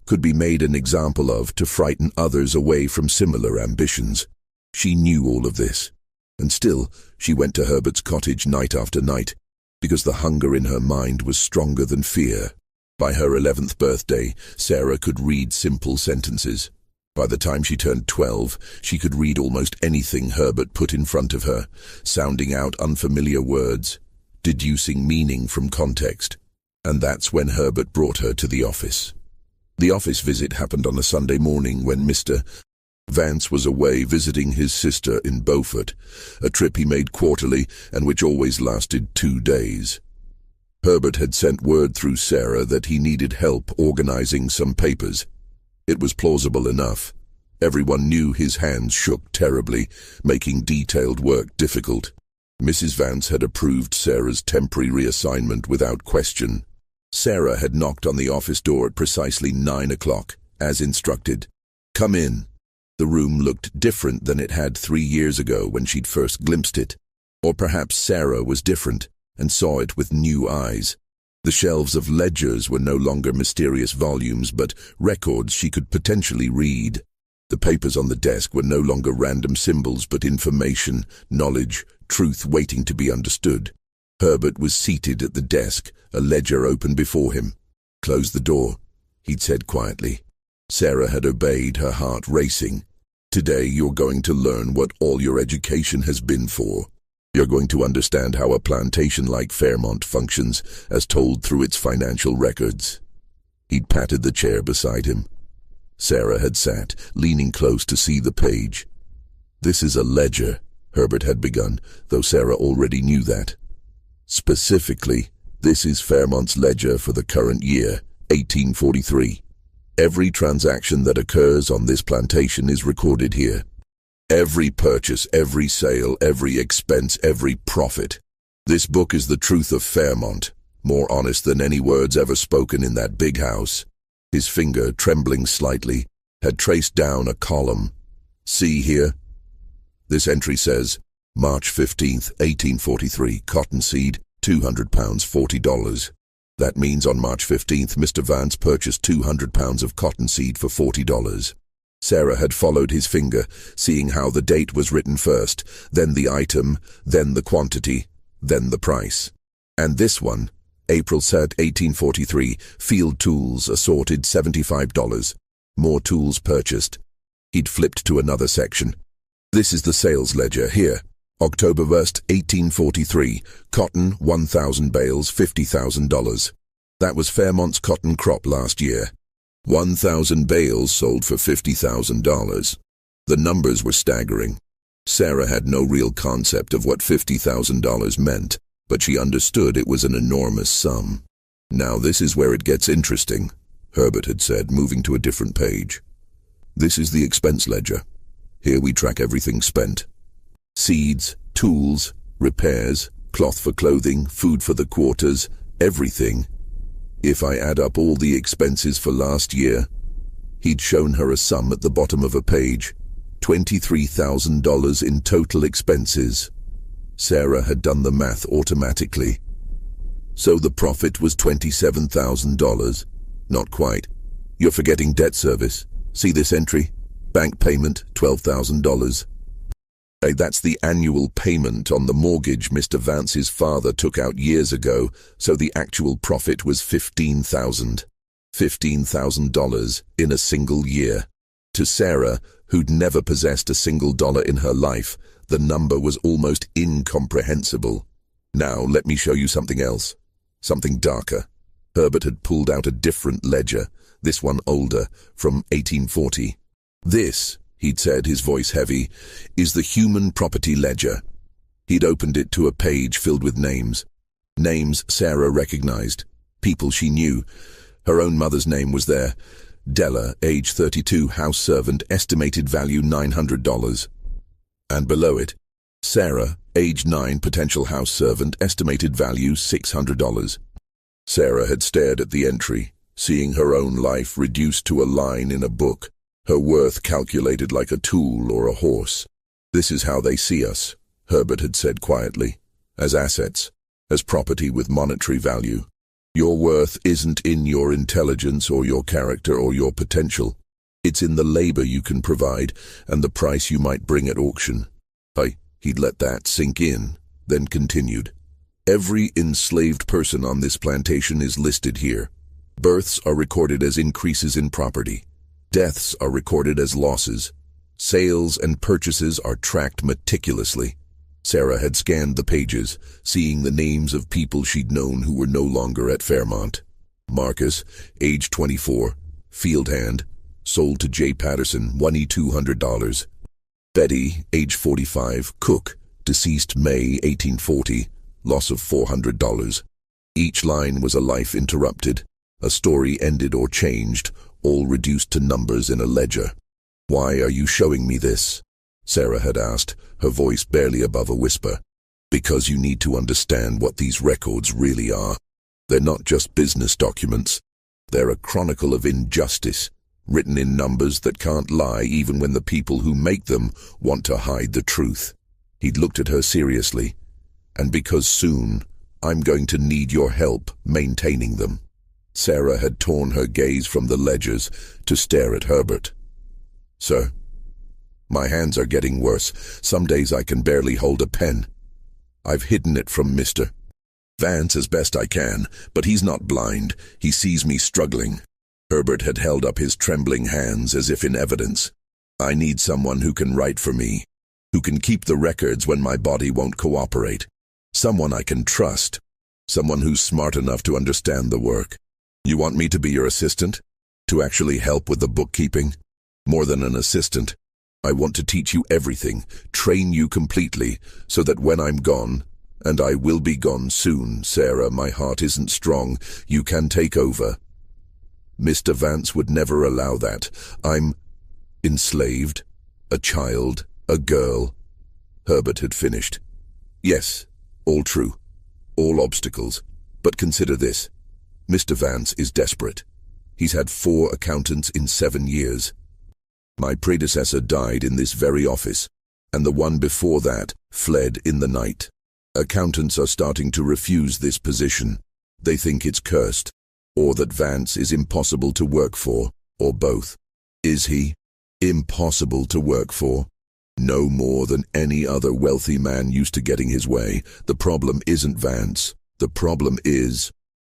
Speaker 1: could be made an example of to frighten others away from similar ambitions. She knew all of this, and still she went to Herbert's cottage night after night, because the hunger in her mind was stronger than fear. By her 11th birthday, Sarah could read simple sentences. By the time she turned 12, she could read almost anything Herbert put in front of her, sounding out unfamiliar words, deducing meaning from context. And that's when Herbert brought her to the office. The office visit happened on a Sunday morning when Mr. Vance was away visiting his sister in Beaufort, a trip he made quarterly and which always lasted 2 days. Herbert had sent word through Sarah that he needed help organizing some papers. It was plausible enough. Everyone knew his hands shook terribly, making detailed work difficult. Mrs. Vance had approved Sarah's temporary reassignment without question. Sarah had knocked on the office door at precisely 9 o'clock, as instructed. "Come in." The room looked different than it had 3 years ago when she'd first glimpsed it. Or perhaps Sarah was different and saw it with new eyes. The shelves of ledgers were no longer mysterious volumes, but records she could potentially read. The papers on the desk were no longer random symbols, but information, knowledge, truth waiting to be understood. Herbert was seated at the desk, a ledger open before him. "Close the door," he'd said quietly. Sarah had obeyed, her heart racing. "Today you're going to learn what all your education has been for. You're going to understand how a plantation like Fairmont functions, as told through its financial records." He'd patted the chair beside him. Sarah had sat, leaning close to see the page. "This is a ledger," Herbert had begun, though Sarah already knew that. "Specifically, this is Fairmont's ledger for the current year, 1843. Every transaction that occurs on this plantation is recorded here. Every purchase, every sale, every expense, every profit. This book is the truth of Fairmont, more honest than any words ever spoken in that big house." His finger, trembling slightly, had traced down a column. "See here? This entry says, March 15th, 1843, cottonseed, 200 pounds, $40. That means on March 15th, Mr. Vance purchased 200 pounds of cottonseed for $40. Sarah had followed his finger, seeing how the date was written first, then the item, then the quantity, then the price. And this one, April 3rd, 1843, field tools assorted $75. More tools purchased. He'd flipped to another section. "This is the sales ledger here. October 1st, 1843, cotton, 1,000 bales, $50,000. That was Fairmont's cotton crop last year. 1,000 bales sold for $50,000. The numbers were staggering. Sarah had no real concept of what $50,000 meant, but she understood it was an enormous sum. "Now this is where it gets interesting," Herbert had said, moving to a different page. "This is the expense ledger. Here we track everything spent. Seeds, tools, repairs, cloth for clothing, food for the quarters, everything. If I add up all the expenses for last year," he'd shown her a sum at the bottom of a page, $23,000 in total expenses. Sarah had done the math automatically. "So the profit was $27,000. "Not quite. You're forgetting debt service. See this entry? Bank payment, $12,000. That's the annual payment on the mortgage Mr. Vance's father took out years ago, so the actual profit was $15,000. $15,000 in a single year. To Sarah, who'd never possessed a single dollar in her life, the number was almost incomprehensible. "Now let me show you something else. Something darker." Herbert had pulled out a different ledger, this one older, from 1840. "This," he'd said, his voice heavy, "is the human property ledger." He'd opened it to a page filled with names. Names Sarah recognized. People she knew. Her own mother's name was there. Della, age 32, house servant, estimated value $900. And below it, Sarah, age 9, potential house servant, estimated value $600. Sarah had stared at the entry, seeing her own life reduced to a line in a book, her worth calculated like a tool or a horse. "This is how they see us," Herbert had said quietly, "as assets, as property with monetary value. Your worth isn't in your intelligence or your character or your potential. It's in the labor you can provide and the price you might bring at auction." He'd let that sink in, then continued. "Every enslaved person on this plantation is listed here. Births are recorded as increases in property. Deaths are recorded as losses. Sales and purchases are tracked meticulously." Sarah had scanned the pages, seeing the names of people she'd known who were no longer at Fairmont. Marcus, age 24, field hand, sold to J. Patterson, $2,200. Betty, age 45, cook, deceased May 1840, loss of $400. Each line was a life interrupted, a story ended or changed, all reduced to numbers in a ledger. "Why are you showing me this?" Sarah had asked, her voice barely above a whisper. "Because you need to understand what these records really are. They're not just business documents. They're a chronicle of injustice, written in numbers that can't lie even when the people who make them want to hide the truth." He'd looked at her seriously. "And because soon, I'm going to need your help maintaining them." Sarah had torn her gaze from the ledgers to stare at Herbert. "Sir, my hands are getting worse. Some days I can barely hold a pen. I've hidden it from Mr. Vance as best I can, but he's not blind. He sees me struggling." Herbert had held up his trembling hands as if in evidence. "I need someone who can write for me, who can keep the records when my body won't cooperate. Someone I can trust, someone who's smart enough to understand the work. You want me to be your assistant? To actually help with the bookkeeping? More than an assistant. I want to teach you everything, train you completely, so that when I'm gone, and I will be gone soon, Sarah, my heart isn't strong, you can take over. Mr. Vance would never allow that. I'm enslaved, a child, a girl." Herbert had finished. "Yes, all true, all obstacles, but consider this. Mr. Vance is desperate. He's had 4 accountants in 7 years. My predecessor died in this very office, and the one before that fled in the night. Accountants are starting to refuse this position. They think it's cursed, or that Vance is impossible to work for, or both. Is he impossible to work for? No more than any other wealthy man used to getting his way. The problem isn't Vance. The problem is..."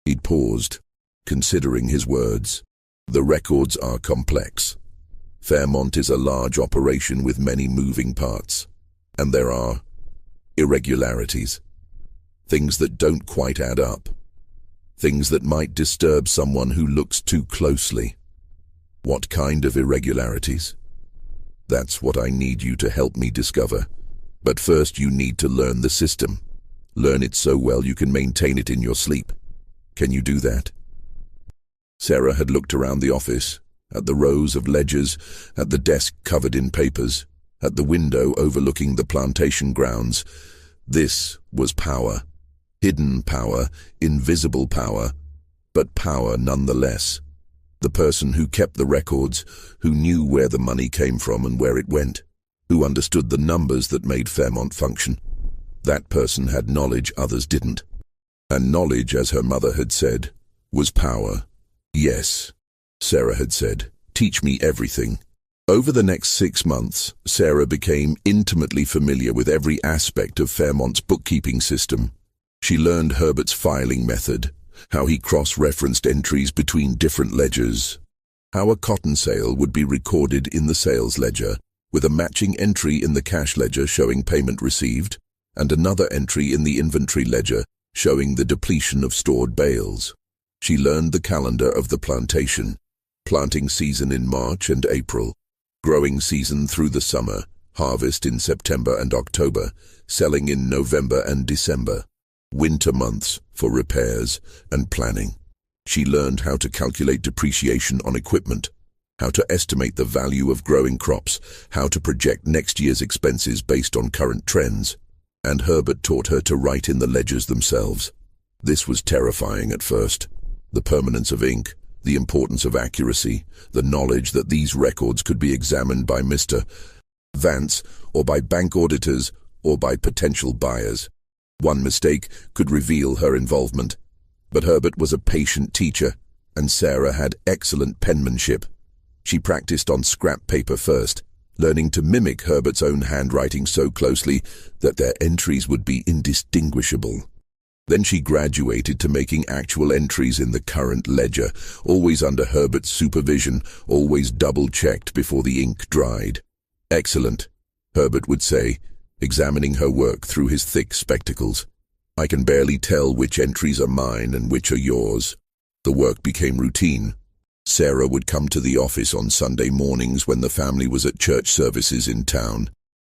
Speaker 1: He'd paused, considering his words. "The records are complex. Fairmont is a large operation with many moving parts, and there are irregularities, things that don't quite add up, things that might disturb someone who looks too closely." "What kind of irregularities?" "That's what I need you to help me discover. But first you need to learn the system. Learn it so well you can maintain it in your sleep. Can you do that?" Sarah had looked around the office, at the rows of ledgers, at the desk covered in papers, at the window overlooking the plantation grounds. This was power. Hidden power, invisible power, but power nonetheless. The person who kept the records, who knew where the money came from and where it went, who understood the numbers that made Fairmont function. That person had knowledge others didn't. And knowledge, as her mother had said, was power. "Yes," Sarah had said, "teach me everything." Over the next 6 months, Sarah became intimately familiar with every aspect of Fairmont's bookkeeping system. She learned Herbert's filing method, how he cross-referenced entries between different ledgers, how a cotton sale would be recorded in the sales ledger, with a matching entry in the cash ledger showing payment received, and another entry in the inventory ledger showing the depletion of stored bales. She learned the calendar of the plantation, planting season in March and April, growing season through the summer, harvest in September and October, selling in November and December, winter months for repairs and planning. She learned how to calculate depreciation on equipment, how to estimate the value of growing crops, how to project next year's expenses based on current trends, and Herbert taught her to write in the ledgers themselves. This was terrifying at first. The permanence of ink, The importance of accuracy, the knowledge that these records could be examined by Mr. Vance, or by bank auditors, or by potential buyers. One mistake could reveal her involvement. But Herbert was a patient teacher, and Sarah had excellent penmanship. She practiced on scrap paper first, learning to mimic Herbert's own handwriting so closely that their entries would be indistinguishable. Then she graduated to making actual entries in the current ledger, always under Herbert's supervision, always double-checked before the ink dried. "Excellent," Herbert would say, examining her work through his thick spectacles. "I can barely tell which entries are mine and which are yours." The work became routine. Sarah would come to the office on Sunday mornings when the family was at church services in town.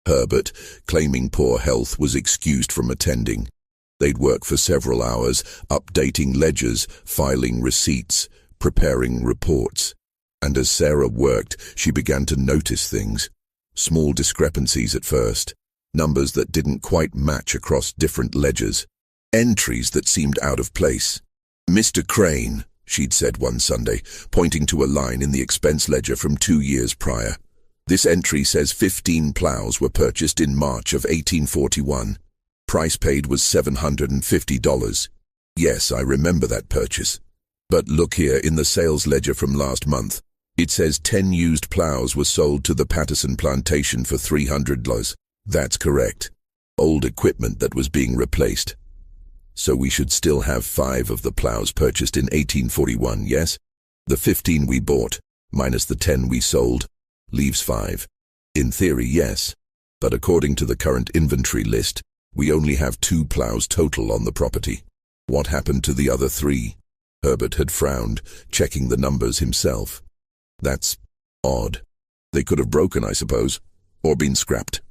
Speaker 1: Herbert, claiming poor health, was excused from attending. They'd work for several hours, updating ledgers, filing receipts, preparing reports. And as Sarah worked, she began to notice things. Small discrepancies at first, numbers that didn't quite match across different ledgers, entries that seemed out of place. "Mr. Crane," she'd said one Sunday, pointing to a line in the expense ledger from 2 years prior. "This entry says 15 plows were purchased in March of 1841. Price paid was $750. Yes, I remember that purchase. But look here in the sales ledger from last month. It says 10 used plows were sold to the Patterson Plantation for $300. That's correct. Old equipment that was being replaced. So we should still have 5 of the plows purchased in 1841, yes? The 15 we bought, minus the 10 we sold, leaves 5. In theory, yes. But according to the current inventory list, we only have 2 plows total on the property. What happened to the other 3? Herbert had frowned, checking the numbers himself. That's odd. They could have broken, I suppose, or been scrapped.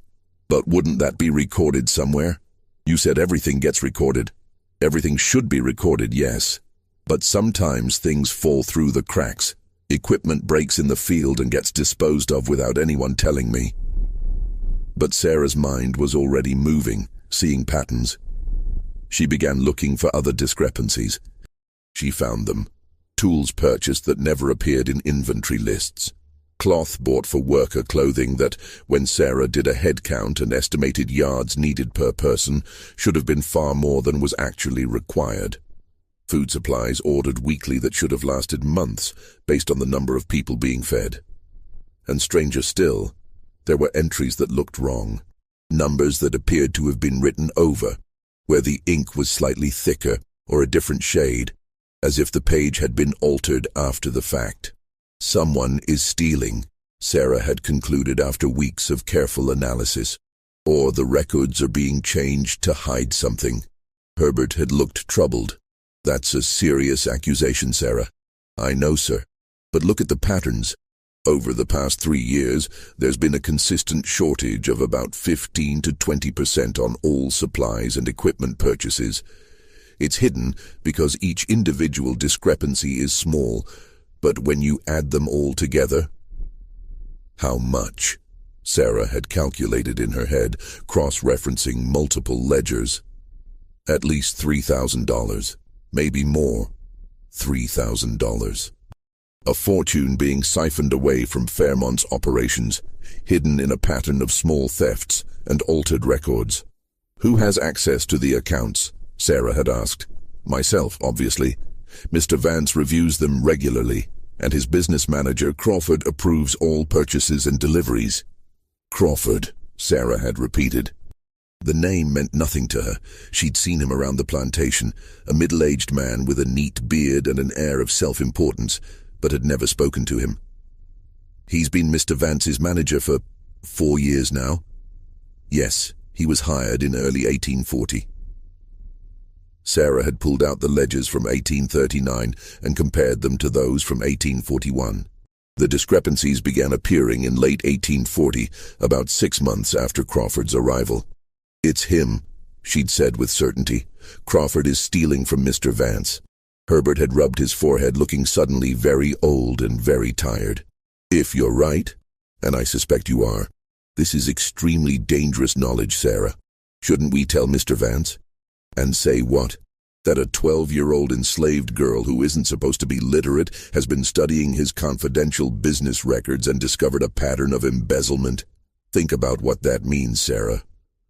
Speaker 1: But wouldn't that be recorded somewhere? You said everything gets recorded. Everything should be recorded, yes. But sometimes things fall through the cracks. Equipment breaks in the field and gets disposed of without anyone telling me. But Sarah's mind was already moving, seeing patterns. She began looking for other discrepancies. She found them. Tools purchased that never appeared in inventory lists. Cloth bought for worker clothing that, when Sarah did a head count and estimated yards needed per person, should have been far more than was actually required. Food supplies ordered weekly that should have lasted months, based on the number of people being fed. And stranger still, there were entries that looked wrong. Numbers that appeared to have been written over, where the ink was slightly thicker or a different shade, as if the page had been altered after the fact. Someone is stealing, Sarah had concluded after weeks of careful analysis. Or the records are being changed to hide something. Herbert had looked troubled. "That's a serious accusation, Sarah." "I know, sir. But look at the patterns. Over the past 3 years, there's been a consistent shortage of about 15 to 20% on all supplies and equipment purchases. It's hidden because each individual discrepancy is small, but when you add them all together..." How much? Sarah had calculated in her head, cross-referencing multiple ledgers. At least $3,000, maybe more. $3,000. A fortune being siphoned away from Fairmont's operations, hidden in a pattern of small thefts and altered records. "Who has access to the accounts?" Sarah had asked. "Myself, obviously. Mr. Vance reviews them regularly, and his business manager, Crawford, approves all purchases and deliveries." Crawford, Sarah had repeated. The name meant nothing to her. She'd seen him around the plantation, a middle-aged man with a neat beard and an air of self-importance, but had never spoken to him. "He's been Mr. Vance's manager for 4 years now?" "Yes, he was hired in early 1840. Sarah had pulled out the ledgers from 1839 and compared them to those from 1841. The discrepancies began appearing in late 1840, about 6 months after Crawford's arrival. "It's him," she'd said with certainty. "Crawford is stealing from Mr. Vance." Herbert had rubbed his forehead, looking suddenly very old and very tired. "If you're right, and I suspect you are, this is extremely dangerous knowledge, Sarah. Shouldn't we tell Mr. Vance?" "And say what?" That a 12-year-old enslaved girl who isn't supposed to be literate has been studying his confidential business records and discovered a pattern of embezzlement? Think about what that means, Sarah.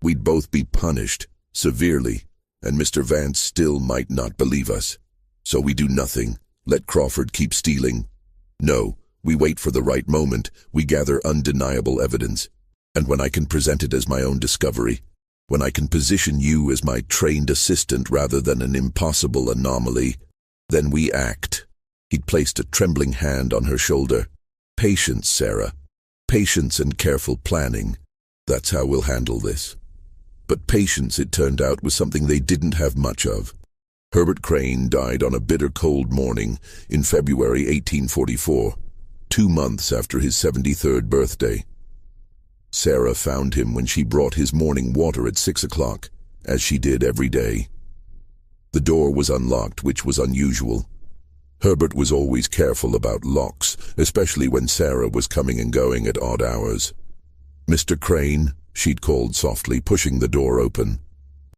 Speaker 1: We'd both be punished, severely, and Mr. Vance still might not believe us. So we do nothing. Let Crawford keep stealing. No, we wait for the right moment. We gather undeniable evidence. And when I can present it as my own discovery, when I can position you as my trained assistant rather than an impossible anomaly, then we act. He'd placed a trembling hand on her shoulder. Patience, Sarah. Patience and careful planning. That's how we'll handle this. But patience, it turned out, was something they didn't have much of. Herbert Crane died on a bitter cold morning in February 1844, 2 months after his 73rd birthday. Sarah found him when she brought his morning water at 6 o'clock, as she did every day. The door was unlocked, which was unusual. Herbert was always careful about locks, especially when Sarah was coming and going at odd hours. "Mr. Crane," she'd called softly, pushing the door open.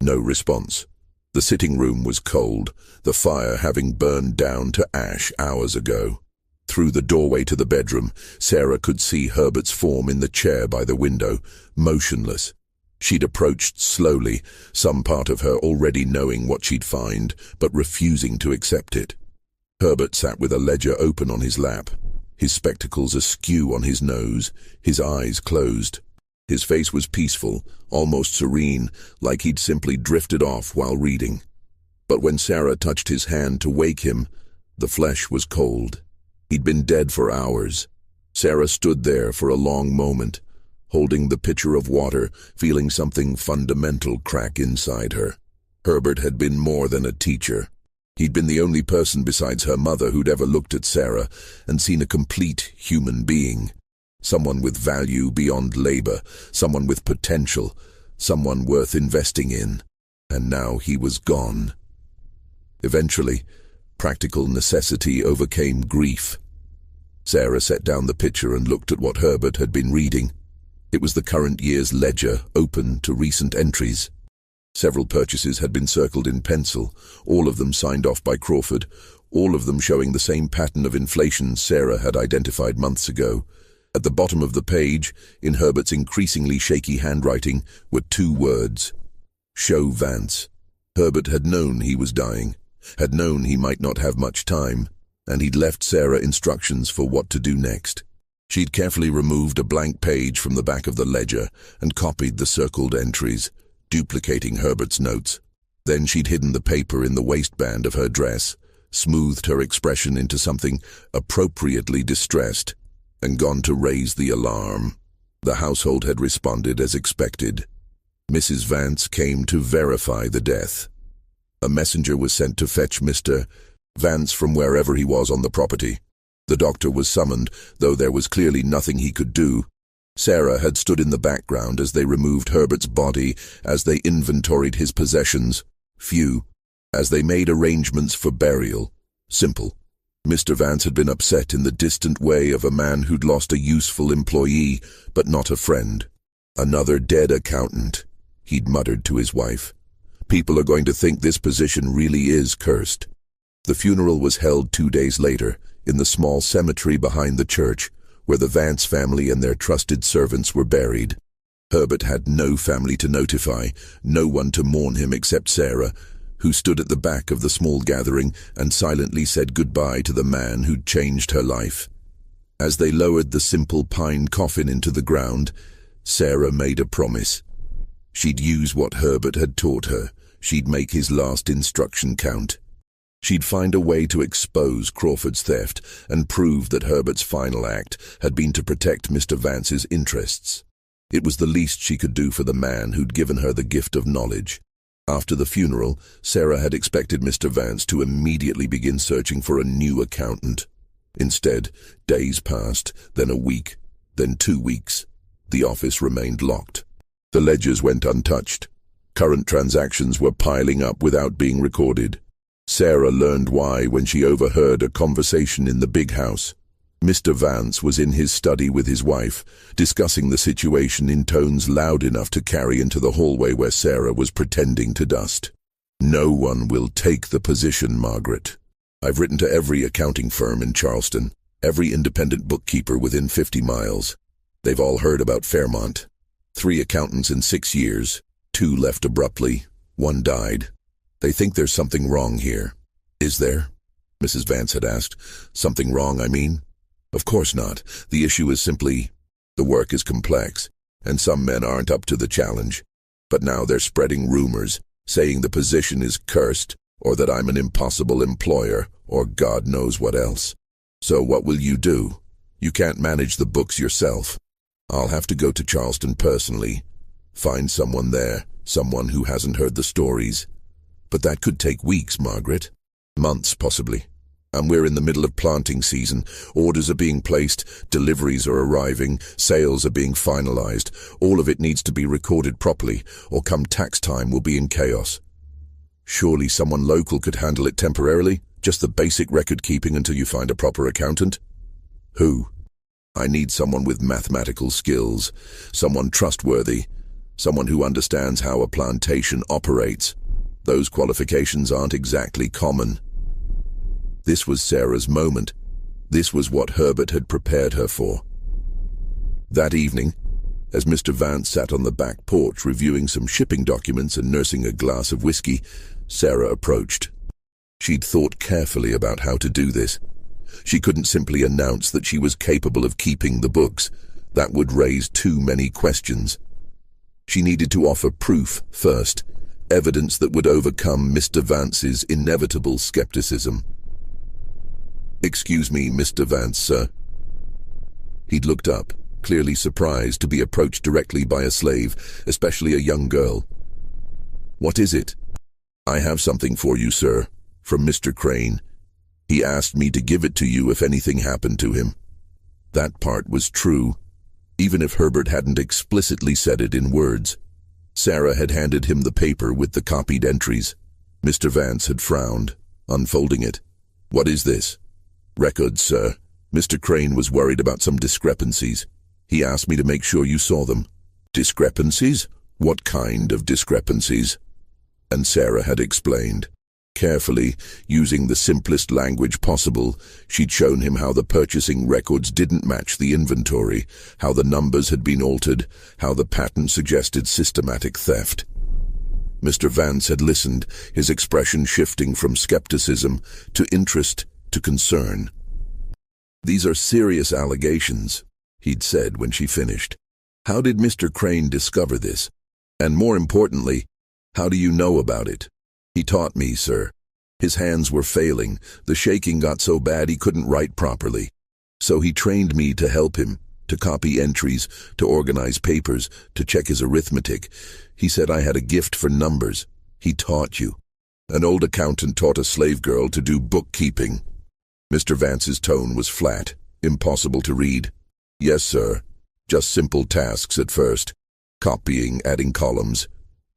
Speaker 1: No response. The sitting room was cold, the fire having burned down to ash hours ago. Through the doorway to the bedroom, Sarah could see Herbert's form in the chair by the window, motionless. She'd approached slowly, some part of her already knowing what she'd find, but refusing to accept it. Herbert sat with a ledger open on his lap, his spectacles askew on his nose, his eyes closed. His face was peaceful, almost serene, like he'd simply drifted off while reading. But when Sarah touched his hand to wake him, the flesh was cold. He'd been dead for hours. Sarah stood there for a long moment, holding the pitcher of water, feeling something fundamental crack inside her. Herbert had been more than a teacher. He'd been the only person besides her mother who'd ever looked at Sarah and seen a complete human being. Someone with value beyond labor, someone with potential, someone worth investing in. And now he was gone. Eventually, practical necessity overcame grief. Sarah set down the pitcher and looked at what Herbert had been reading. It was the current year's ledger, open to recent entries. Several purchases had been circled in pencil, all of them signed off by Crawford, all of them showing the same pattern of inflation Sarah had identified months ago. At the bottom of the page, in Herbert's increasingly shaky handwriting, were 2 words: Show Vance. Herbert had known he was dying, had known he might not have much time, and he'd left Sarah instructions for what to do next. She'd carefully removed a blank page from the back of the ledger and copied the circled entries, duplicating Herbert's notes. Then she'd hidden the paper in the waistband of her dress, smoothed her expression into something appropriately distressed, and gone to raise the alarm. The household had responded as expected. Mrs. Vance came to verify the death. A messenger was sent to fetch Mr. Vance from wherever he was on the property. The doctor was summoned, though there was clearly nothing he could do. Sarah had stood in the background as they removed Herbert's body, as they inventoried his possessions. Few. As they made arrangements for burial. Simple. Mr. Vance had been upset in the distant way of a man who'd lost a useful employee, but not a friend. Another dead accountant, he'd muttered to his wife. People are going to think this position really is cursed. The funeral was held 2 days later, in the small cemetery behind the church, where the Vance family and their trusted servants were buried. Herbert had no family to notify, no one to mourn him except Sarah, who stood at the back of the small gathering and silently said goodbye to the man who'd changed her life. As they lowered the simple pine coffin into the ground, Sarah made a promise. She'd use what Herbert had taught her. She'd make his last instruction count. She'd find a way to expose Crawford's theft and prove that Herbert's final act had been to protect Mr. Vance's interests. It was the least she could do for the man who'd given her the gift of knowledge. After the funeral, Sarah had expected Mr. Vance to immediately begin searching for a new accountant. Instead, days passed, then a week, then 2 weeks. The office remained locked. The ledgers went untouched. Current transactions were piling up without being recorded. Sarah learned why when she overheard a conversation in the big house. Mr. Vance was in his study with his wife, discussing the situation in tones loud enough to carry into the hallway where Sarah was pretending to dust. No one will take the position, Margaret. I've written to every accounting firm in Charleston, every independent bookkeeper within 50 miles. They've all heard about Fairmont. 3 accountants in 6 years, 2 left abruptly, 1 died. They think there's something wrong here. Is there? Mrs. Vance had asked. Something wrong, I mean? Of course not. The issue is simply, the work is complex, and some men aren't up to the challenge. But now they're spreading rumors, saying the position is cursed, or that I'm an impossible employer, or God knows what else. So what will you do? You can't manage the books yourself. I'll have to go to Charleston personally. Find someone there, someone who hasn't heard the stories. But that could take weeks, Margaret. Months, possibly. And we're in the middle of planting season. Orders are being placed, deliveries are arriving, sales are being finalized. All of it needs to be recorded properly, or come tax time we'll be in chaos. Surely someone local could handle it temporarily, just the basic record keeping until you find a proper accountant? Who? I need someone with mathematical skills, someone trustworthy, someone who understands how a plantation operates. Those qualifications aren't exactly common. This was Sarah's moment. This was what Herbert had prepared her for. That evening, as Mr. Vance sat on the back porch reviewing some shipping documents and nursing a glass of whiskey, Sarah approached. She'd thought carefully about how to do this. She couldn't simply announce that she was capable of keeping the books. That would raise too many questions. She needed to offer proof first, evidence that would overcome Mr. Vance's inevitable skepticism. "Excuse me, Mr. Vance, sir." He'd looked up, clearly surprised to be approached directly by a slave, especially a young girl. "What is it?" "I have something for you, sir, from Mr. Crane. He asked me to give it to you if anything happened to him." That part was true, even if Herbert hadn't explicitly said it in words. Sarah had handed him the paper with the copied entries. Mr. Vance had frowned, unfolding it. "What is this?" "Records, sir. Mr. Crane was worried about some discrepancies. He asked me to make sure you saw them." "Discrepancies? What kind of discrepancies?" And Sarah had explained. Carefully, using the simplest language possible, she'd shown him how the purchasing records didn't match the inventory, how the numbers had been altered, how the pattern suggested systematic theft. Mr. Vance had listened, his expression shifting from skepticism to interest to concern. "These are serious allegations," he'd said when she finished. "How did Mr. Crane discover this? And more importantly, how do you know about it?" "He taught me, sir. His hands were failing. The shaking got so bad he couldn't write properly. So he trained me to help him, to copy entries, to organize papers, to check his arithmetic. He said I had a gift for numbers. He taught you. An old accountant taught a slave girl to do bookkeeping." Mr. Vance's tone was flat, impossible to read. "Yes, sir. Just simple tasks at first. Copying, adding columns.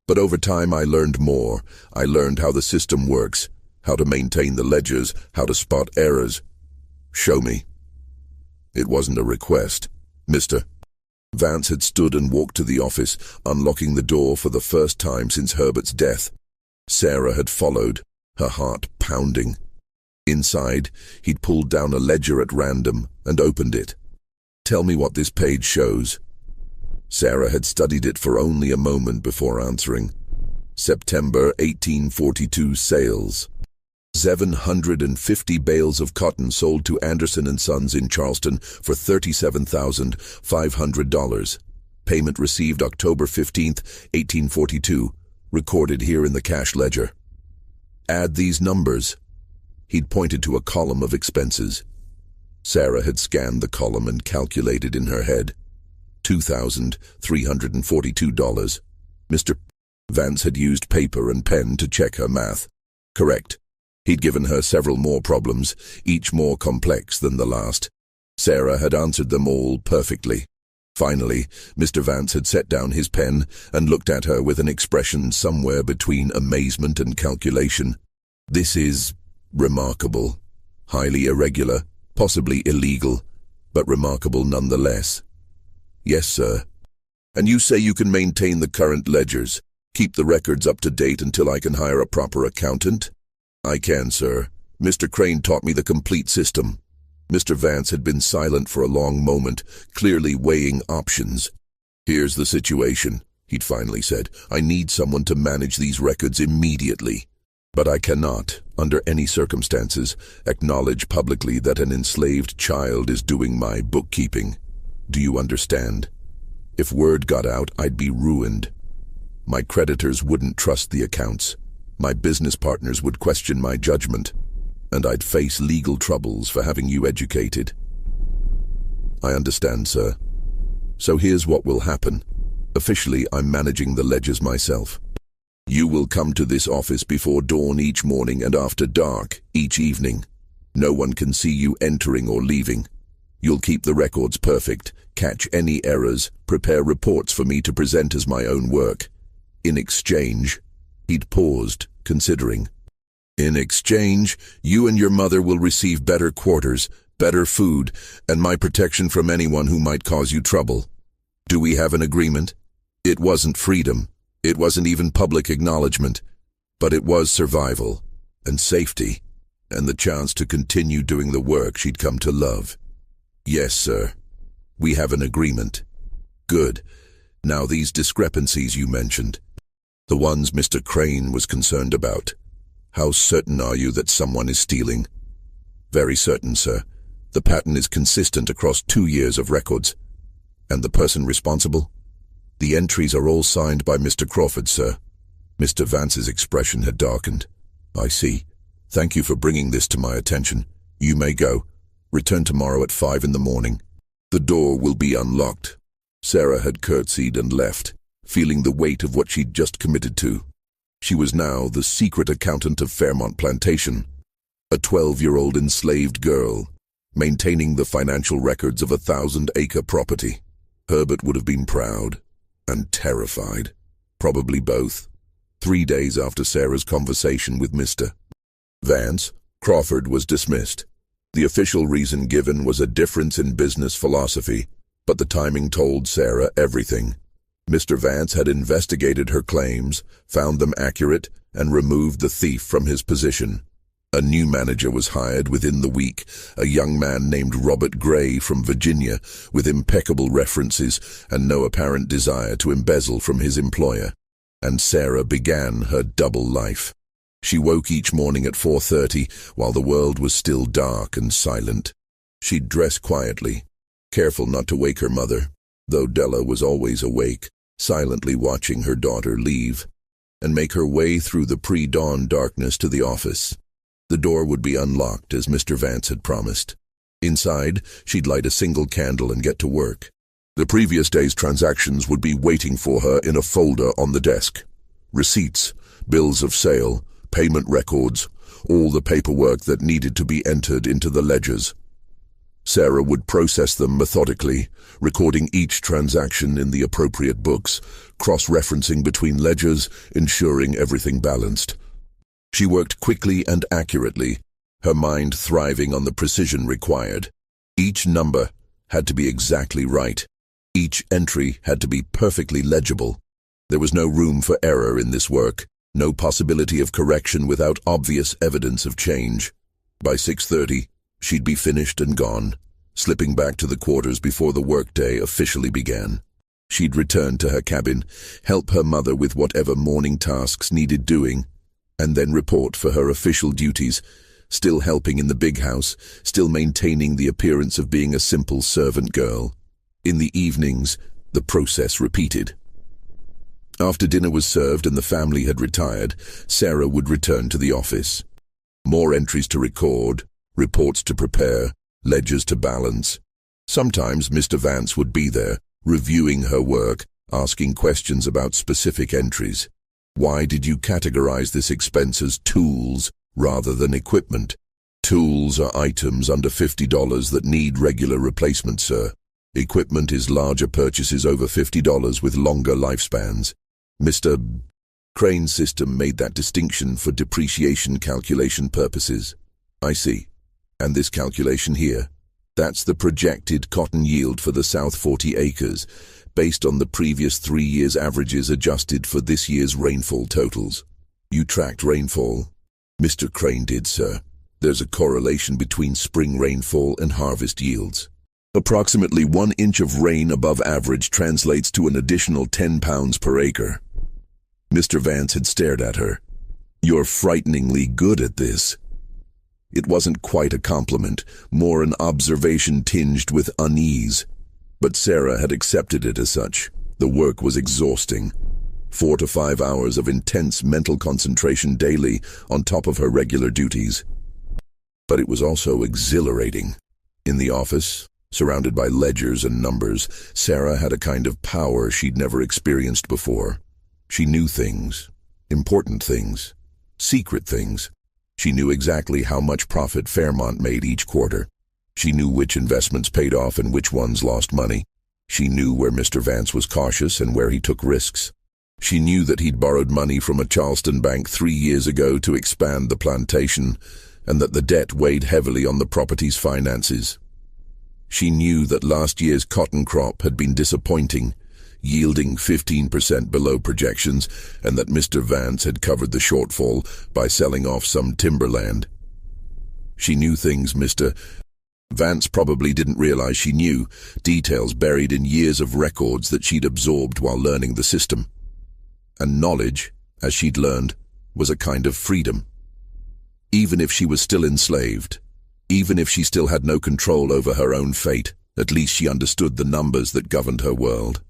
Speaker 1: But over time I learned more. I learned how the system works, how to maintain the ledgers, how to spot errors." "Show me." It wasn't a request. "Mr." Vance had stood and walked to the office, unlocking the door for the first time since Herbert's death. Sarah had followed, her heart pounding. Inside, he'd pulled down a ledger at random and opened it. "Tell me what this page shows." Sarah had studied it for only a moment before answering. September 1842 sales. 750 bales of cotton sold to Anderson & Sons in Charleston for $37,500. Payment received October 15, 1842. Recorded here in the cash ledger. "Add these numbers." He'd pointed to a column of expenses. Sarah had scanned the column and calculated in her head. $2,342. Mr. Vance had used paper and pen to check her math. Correct. He'd given her several more problems, each more complex than the last. Sarah had answered them all perfectly. Finally, Mr. Vance had set down his pen and looked at her with an expression somewhere between amazement and calculation. "This is remarkable. Highly irregular, possibly illegal, but remarkable nonetheless." "Yes, sir." "And you say you can maintain the current ledgers? Keep the records up to date until I can hire a proper accountant? I can, sir. Mr. Crane taught me the complete system. Mr. Vance had been silent for a long moment, clearly weighing options. Here's the situation, he'd finally said. I need someone to manage these records immediately. But I cannot, under any circumstances, acknowledge publicly that an enslaved child is doing my bookkeeping. Do you understand? If word got out, I'd be ruined. My creditors wouldn't trust the accounts. My business partners would question my judgment, and I'd face legal troubles for having you educated. I understand, sir. So here's what will happen. Officially, I'm managing the ledgers myself. You will come to this office before dawn each morning and after dark each evening. No one can see you entering or leaving. You'll keep the records perfect, catch any errors, prepare reports for me to present as my own work. In exchange, he'd paused, considering. In exchange, you and your mother will receive better quarters, better food, and my protection from anyone who might cause you trouble. Do we have an agreement? It wasn't freedom. It wasn't even public acknowledgement. But it was survival, and safety, and the chance to continue doing the work she'd come to love. Yes, sir. We have an agreement. Good. Now these discrepancies you mentioned. The ones Mr. Crane was concerned about. How certain are you that someone is stealing? Very certain, sir. The pattern is consistent across 2 years of records. And the person responsible? The entries are all signed by Mr. Crawford, sir. Mr. Vance's expression had darkened. I see. Thank you for bringing this to my attention. You may go. Return tomorrow at 5 in the morning. The door will be unlocked. Sarah had curtsied and left, feeling the weight of what she'd just committed to. She was now the secret accountant of Fairmont Plantation, a 12-year-old enslaved girl, maintaining the financial records of a 1,000-acre property. Herbert would have been proud and terrified, probably both. 3 days after Sarah's conversation with Mr. Vance, Crawford was dismissed. The official reason given was a difference in business philosophy, but the timing told Sarah everything. Mr. Vance had investigated her claims, found them accurate, and removed the thief from his position. A new manager was hired within the week, a young man named Robert Gray from Virginia, with impeccable references and no apparent desire to embezzle from his employer. And Sarah began her double life. She woke each morning at 4:30 while the world was still dark and silent. She'd dress quietly, careful not to wake her mother, though Della was always awake, silently watching her daughter leave, and make her way through the pre-dawn darkness to the office. The door would be unlocked as Mr. Vance had promised. Inside, she'd light a single candle and get to work. The previous day's transactions would be waiting for her in a folder on the desk. Receipts, bills of sale, payment records, all the paperwork that needed to be entered into the ledgers. Sarah would process them methodically, recording each transaction in the appropriate books, cross-referencing between ledgers, ensuring everything balanced. She worked quickly and accurately, her mind thriving on the precision required. Each number had to be exactly right. Each entry had to be perfectly legible. There was no room for error in this work, no possibility of correction without obvious evidence of change. By 6:30, she'd be finished and gone, slipping back to the quarters before the workday officially began. She'd return to her cabin, help her mother with whatever morning tasks needed doing, and then report for her official duties, still helping in the big house, still maintaining the appearance of being a simple servant girl. In the evenings, the process repeated. After dinner was served and the family had retired, Sarah would return to the office. More entries to record, reports to prepare, ledgers to balance. Sometimes Mr. Vance would be there, reviewing her work, asking questions about specific entries. Why did you categorize this expense as tools rather than equipment? Tools are items under $50 that need regular replacement, sir. Equipment is larger purchases over $50 with longer lifespans. Mr. Crane's system made that distinction for depreciation calculation purposes. I see. And this calculation here? That's the projected cotton yield for the South 40 acres, based on the previous 3 years' averages adjusted for this year's rainfall totals. You tracked rainfall? Mr. Crane did, sir. There's a correlation between spring rainfall and harvest yields. Approximately 1 inch of rain above average translates to an additional 10 pounds per acre. Mr. Vance had stared at her. You're frighteningly good at this. It wasn't quite a compliment, more an observation tinged with unease. But Sarah had accepted it as such. The work was exhausting. 4 to 5 hours of intense mental concentration daily on top of her regular duties. But it was also exhilarating. In the office, surrounded by ledgers and numbers, Sarah had a kind of power she'd never experienced before. She knew things, important things, secret things. She knew exactly how much profit Fairmont made each quarter. She knew which investments paid off and which ones lost money. She knew where Mr. Vance was cautious and where he took risks. She knew that he'd borrowed money from a Charleston bank 3 years ago to expand the plantation, and that the debt weighed heavily on the property's finances. She knew that last year's cotton crop had been disappointing, yielding 15% below projections, and that Mr. Vance had covered the shortfall by selling off some timberland. She knew things Mr. Vance probably didn't realize she knew, details buried in years of records that she'd absorbed while learning the system. And knowledge, as she'd learned, was a kind of freedom. Even if she was still enslaved, even if she still had no control over her own fate, at least she understood the numbers that governed her world.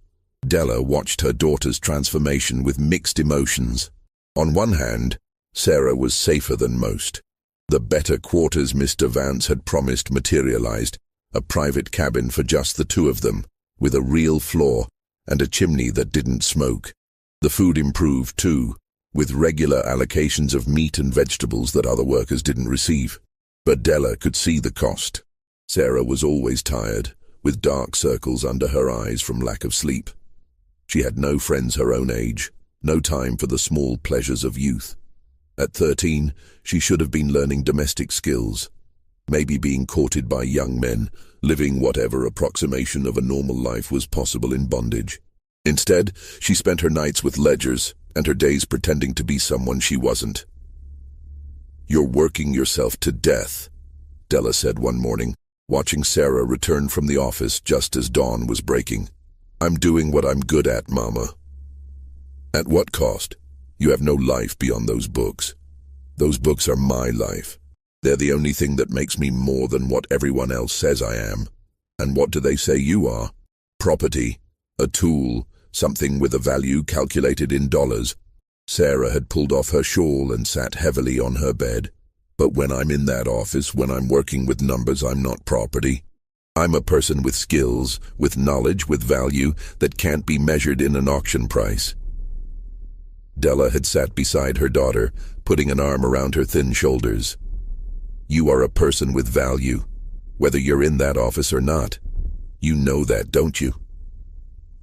Speaker 1: Della watched her daughter's transformation with mixed emotions. On one hand, Sarah was safer than most. The better quarters Mr. Vance had promised materialized, a private cabin for just the two of them, with a real floor and a chimney that didn't smoke. The food improved too, with regular allocations of meat and vegetables that other workers didn't receive. But Della could see the cost. Sarah was always tired, with dark circles under her eyes from lack of sleep. She had no friends her own age, no time for the small pleasures of youth. At 13, she should have been learning domestic skills, maybe being courted by young men, living whatever approximation of a normal life was possible in bondage. Instead, she spent her nights with ledgers and her days pretending to be someone she wasn't. "You're working yourself to death," Della said one morning, watching Sarah return from the office just as dawn was breaking. "I'm doing what I'm good at, Mama." "At what cost? You have no life beyond those books. Those books are my life. They're the only thing that makes me more than what everyone else says I am. And what do they say you are? Property, a tool, something with a value calculated in dollars." Sarah had pulled off her shawl and sat heavily on her bed. "But when I'm in that office, when I'm working with numbers, I'm not property. I'm a person with skills, with knowledge, with value that can't be measured in an auction price." Della had sat beside her daughter, putting an arm around her thin shoulders. "You are a person with value, whether you're in that office or not. You know that, don't you?"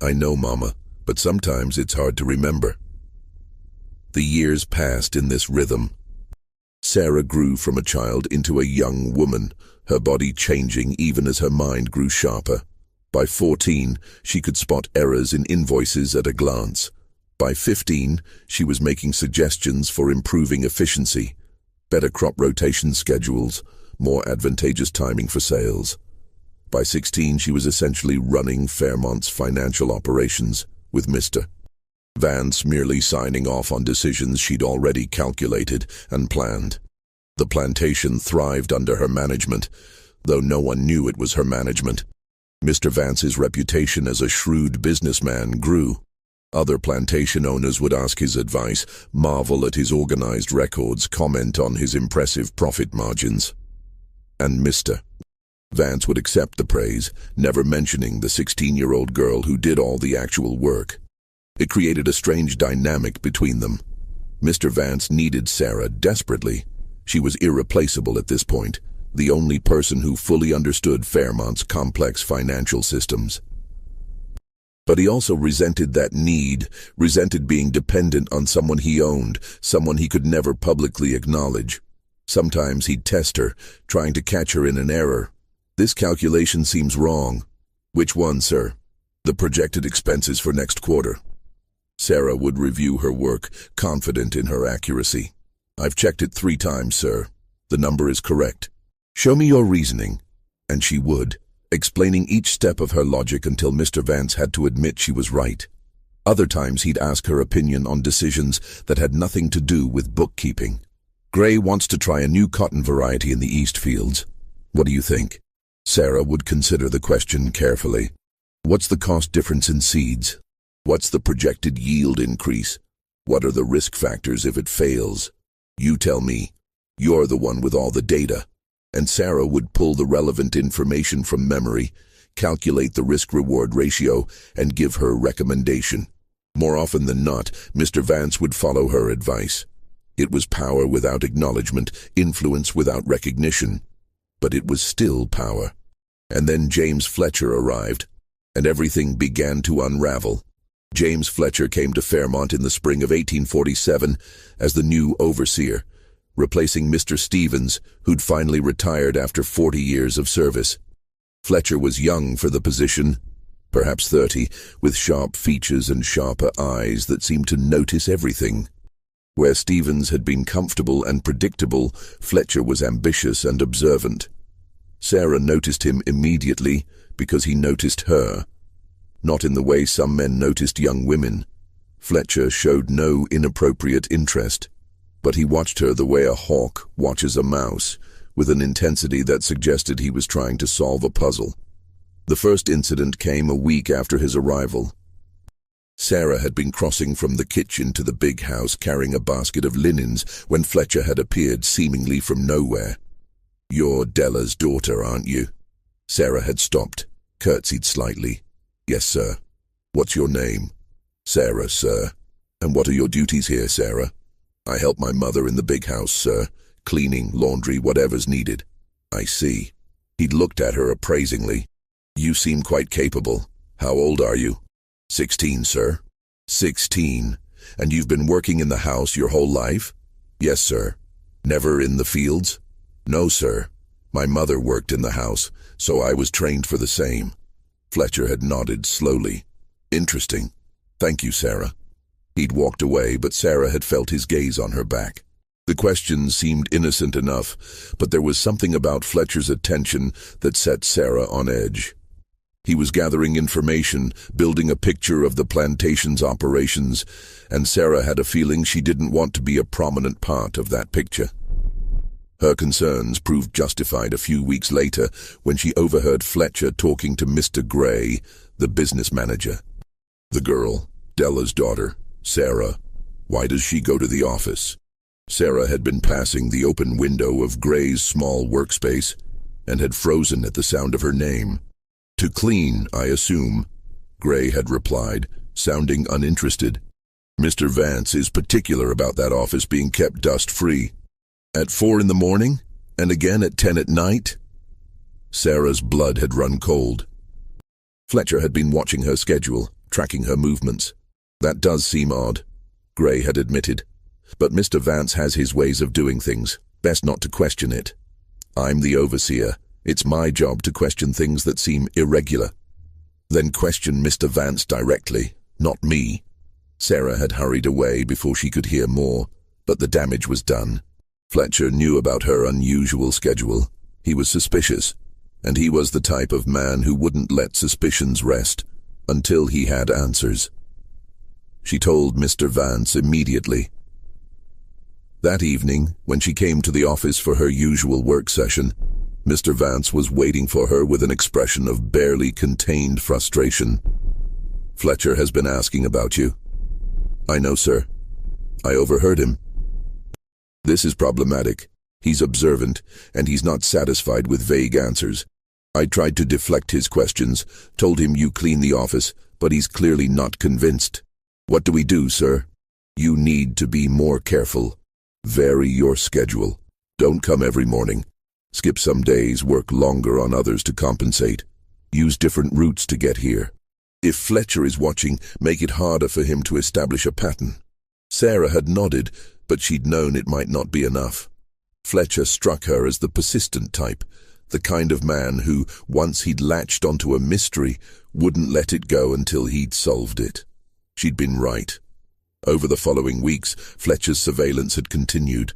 Speaker 1: "I know, Mama, but sometimes it's hard to remember." The years passed in this rhythm. Sarah grew from a child into a young woman, her body changing even as her mind grew sharper. By 14, she could spot errors in invoices at a glance. By 15, she was making suggestions for improving efficiency, better crop rotation schedules, more advantageous timing for sales. By 16, she was essentially running Fairmont's financial operations, with Mr. Vance merely signing off on decisions she'd already calculated and planned. The plantation thrived under her management, though no one knew it was her management. Mr. Vance's reputation as a shrewd businessman grew. Other plantation owners would ask his advice, marvel at his organized records, comment on his impressive profit margins. And Mr. Vance would accept the praise, never mentioning the 16-year-old girl who did all the actual work. It created a strange dynamic between them. Mr. Vance needed Sarah desperately. She was irreplaceable at this point, the only person who fully understood Fairmont's complex financial systems. But he also resented that need, resented being dependent on someone he owned, someone he could never publicly acknowledge. Sometimes he'd test her, trying to catch her in an error. "This calculation seems wrong." "Which one, sir?" The projected expenses for next quarter. Sarah would review her work, confident in her accuracy. I've checked it 3 times, sir. The number is correct. Show me your reasoning. And she would, explaining each step of her logic until Mr. Vance had to admit she was right. Other times he'd ask her opinion on decisions that had nothing to do with bookkeeping. Gray wants to try a new cotton variety in the East Fields. What do you think? Sarah would consider the question carefully. What's the cost difference in seeds? What's the projected yield increase? What are the risk factors if it fails? You tell me. You're the one with all the data. And Sarah would pull the relevant information from memory, calculate the risk-reward ratio, and give her recommendation. More often than not, Mr. Vance would follow her advice. It was power without acknowledgement, influence without recognition. But it was still power. And then James Fletcher arrived, and everything began to unravel. James Fletcher came to Fairmont in the spring of 1847 as the new overseer, replacing Mr. Stevens, who'd finally retired after 40 years of service. Fletcher was young for the position, perhaps 30, with sharp features and sharper eyes that seemed to notice everything. Where Stevens had been comfortable and predictable, Fletcher was ambitious and observant. Sarah noticed him immediately because he noticed her. Not in the way some men noticed young women. Fletcher showed no inappropriate interest, but he watched her the way a hawk watches a mouse, with an intensity that suggested he was trying to solve a puzzle. The first incident came a week after his arrival. Sarah had been crossing from the kitchen to the big house carrying a basket of linens when Fletcher had appeared seemingly from nowhere. "You're Della's daughter, aren't you?" Sarah had stopped, curtsied slightly. "Yes, sir." "What's your name?" "Sarah, sir." "And what are your duties here, Sarah?" "I help my mother in the big house, sir. Cleaning, laundry, whatever's needed." "I see." He'd looked at her appraisingly. "You seem quite capable. How old are you?" 16, sir." 16. And you've been working in the house your whole life?" "Yes, sir." "Never in the fields?" "No, sir. My mother worked in the house, so I was trained for the same." Fletcher had nodded slowly. "Interesting. Thank you, Sarah." He'd walked away, but Sarah had felt his gaze on her back. The question seemed innocent enough, but there was something about Fletcher's attention that set Sarah on edge. He was gathering information, building a picture of the plantation's operations, and Sarah had a feeling she didn't want to be a prominent part of that picture. Her concerns proved justified a few weeks later when she overheard Fletcher talking to Mr. Gray, the business manager. "The girl, Della's daughter, Sarah, why does she go to the office?" Sarah had been passing the open window of Gray's small workspace and had frozen at the sound of her name. "To clean, I assume," Gray had replied, sounding uninterested. "Mr. Vance is particular about that office being kept dust-free. At 4 in the morning, and again at 10 at night?" Sarah's blood had run cold. Fletcher had been watching her schedule, tracking her movements. "That does seem odd," Gray had admitted. "But Mr. Vance has his ways of doing things. Best not to question it. I'm the overseer. It's my job to question things that seem irregular." "Then question Mr. Vance directly, not me." Sarah had hurried away before she could hear more, but the damage was done. Fletcher knew about her unusual schedule. He was suspicious, and he was the type of man who wouldn't let suspicions rest until he had answers. She told Mr. Vance immediately. That evening, when she came to the office for her usual work session, Mr. Vance was waiting for her with an expression of barely contained frustration. "Fletcher has been asking about you." "I know, sir. I overheard him." "This is problematic. He's observant, and he's not satisfied with vague answers. I tried to deflect his questions, told him you clean the office, but he's clearly not convinced. What do we do, sir?" "You need to be more careful. Vary your schedule. Don't come every morning. Skip some days, work longer on others to compensate. Use different routes to get here. If Fletcher is watching, make it harder for him to establish a pattern." Sarah had nodded, but she'd known it might not be enough. Fletcher struck her as the persistent type, The kind of man who, once he'd latched onto a mystery, wouldn't let it go until he'd solved it. She'd been right. Over the following weeks, Fletcher's surveillance had continued.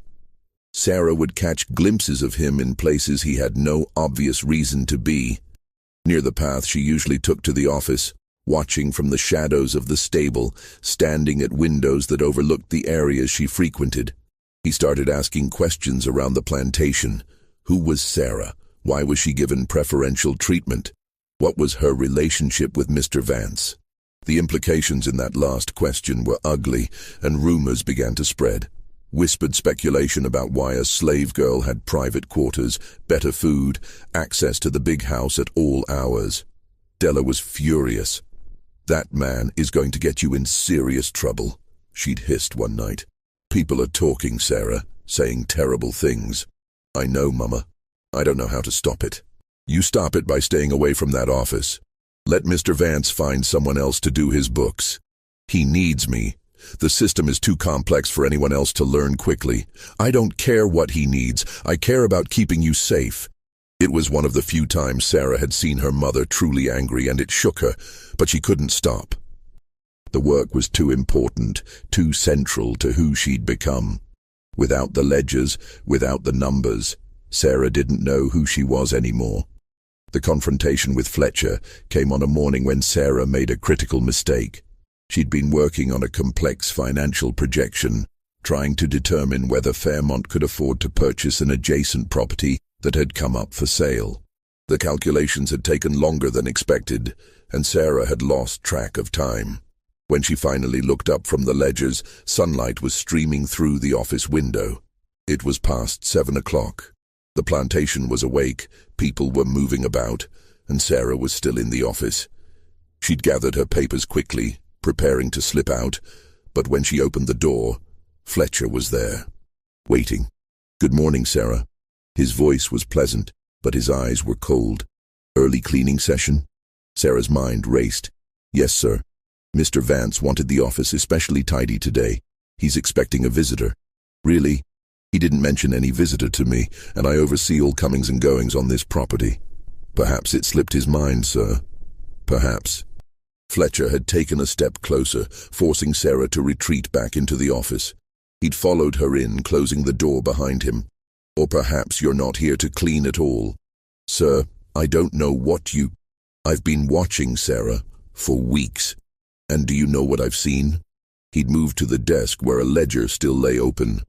Speaker 1: Sarah would catch glimpses of him in places he had no obvious reason to be. Near the path she usually took to the office, watching from the shadows of the stable, standing at windows that overlooked the areas she frequented. He started asking questions around the plantation. Who was Sarah? Why was she given preferential treatment? What was her relationship with Mr. Vance? The implications in that last question were ugly, and rumors began to spread. Whispered speculation about why a slave girl had private quarters, better food, access to the big house at all hours. Della was furious. "That man is going to get you in serious trouble," she'd hissed one night. "People are talking, Sarah, saying terrible things." "I know, Mama. I don't know how to stop it." "You stop it by staying away from that office. Let Mr. Vance find someone else to do his books. He needs me. The system is too complex for anyone else to learn quickly. I don't care what he needs. I care about keeping you safe." It was one of the few times Sarah had seen her mother truly angry, and it shook her, but she couldn't stop. The work was too important, too central to who she'd become. Without the ledgers, without the numbers, Sarah didn't know who she was anymore. The confrontation with Fletcher came on a morning when Sarah made a critical mistake. She'd been working on a complex financial projection, trying to determine whether Fairmont could afford to purchase an adjacent property that had come up for sale. The calculations had taken longer than expected, and Sarah had lost track of time. When she finally looked up from the ledgers, sunlight was streaming through the office window. It was past 7 o'clock. The plantation was awake, people were moving about, and Sarah was still in the office. She'd gathered her papers quickly, preparing to slip out, but when she opened the door, Fletcher was there, waiting. "Good morning, Sarah." His voice was pleasant, but his eyes were cold. "Early cleaning session?" Sarah's mind raced. "Yes, sir. Mr. Vance wanted the office especially tidy today. He's expecting a visitor." "Really?" "He didn't mention any visitor to me, and I oversee all comings and goings on this property." "Perhaps it slipped his mind, sir." "Perhaps." Fletcher had taken a step closer, forcing Sarah to retreat back into the office. He'd followed her in, closing the door behind him. "Or perhaps you're not here to clean at all." "Sir, I don't know what you—" "I've been watching Sarah for weeks. And do you know what I've seen?" He'd moved to the desk where a ledger still lay open.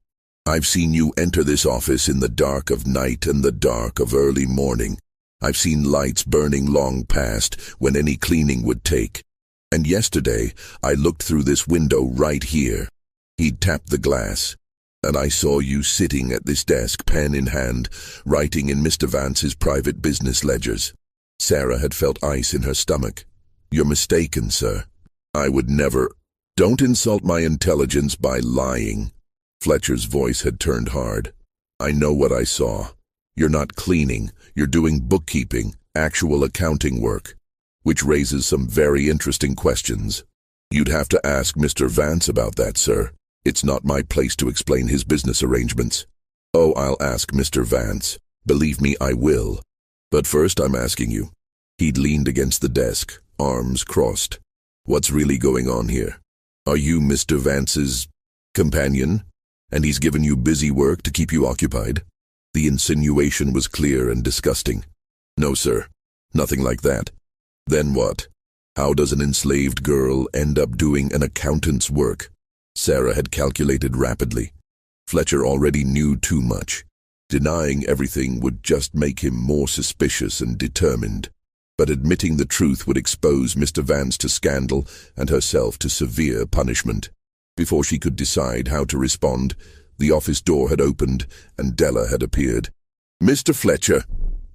Speaker 1: "I've seen you enter this office in the dark of night and the dark of early morning. I've seen lights burning long past when any cleaning would take. And yesterday, I looked through this window right here." He'd tapped the glass. "And I saw you sitting at this desk, pen in hand, writing in Mr. Vance's private business ledgers." Sarah had felt ice in her stomach. "You're mistaken, sir. I would never—" "Don't insult my intelligence by lying." Fletcher's voice had turned hard. "I know what I saw. You're not cleaning. You're doing bookkeeping, actual accounting work. Which raises some very interesting questions. You'd have to ask Mr. Vance about that, sir. It's not my place to explain his business arrangements." "Oh, I'll ask Mr. Vance. Believe me, I will. But first I'm asking you." He'd leaned against the desk, arms crossed. "What's really going on here? Are you Mr. Vance's companion? And he's given you busy work to keep you occupied?" The insinuation was clear and disgusting. "No, sir. Nothing like that." "Then what? How does an enslaved girl end up doing an accountant's work?" Sarah had calculated rapidly. Fletcher already knew too much. Denying everything would just make him more suspicious and determined. But admitting the truth would expose Mr. Vance to scandal and herself to severe punishment. Before she could decide how to respond, the office door had opened and Della had appeared. "Mr. Fletcher,"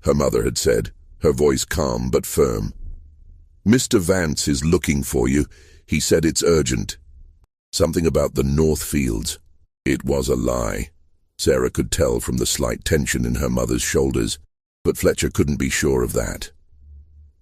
Speaker 1: her mother had said, her voice calm but firm. "Mr. Vance is looking for you. He said it's urgent." Something about the North Fields. It was a lie. Sarah could tell from the slight tension in her mother's shoulders, but Fletcher couldn't be sure of that.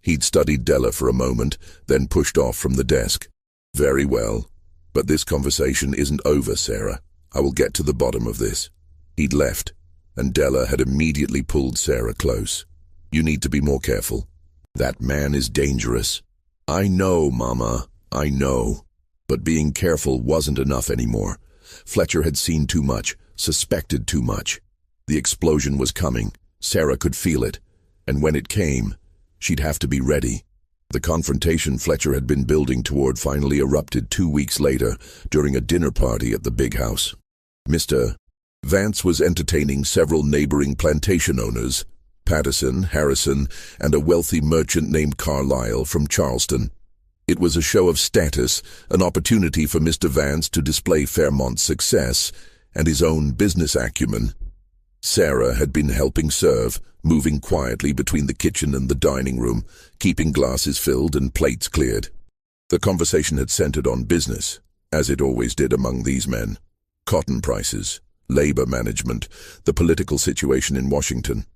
Speaker 1: He'd studied Della for a moment, then pushed off from the desk. "Very well. But this conversation isn't over, Sarah. I will get to the bottom of this." He'd left, and Della had immediately pulled Sarah close. You need to be more careful. That man is dangerous. I know, Mama, I know. But being careful wasn't enough anymore. Fletcher had seen too much, suspected too much. The explosion was coming. Sarah could feel it. And when it came, she'd have to be ready. The confrontation Fletcher had been building toward finally erupted 2 weeks later during a dinner party at the big house. Mr. Vance was entertaining several neighboring plantation owners, Patterson, Harrison, and a wealthy merchant named Carlyle from Charleston. It was a show of status, an opportunity for Mr. Vance to display Fairmont's success and his own business acumen. Sarah had been helping serve, moving quietly between the kitchen and the dining room, keeping glasses filled and plates cleared. The conversation had centered on business, as it always did among these men. Cotton prices, labor management, the political situation in Washington.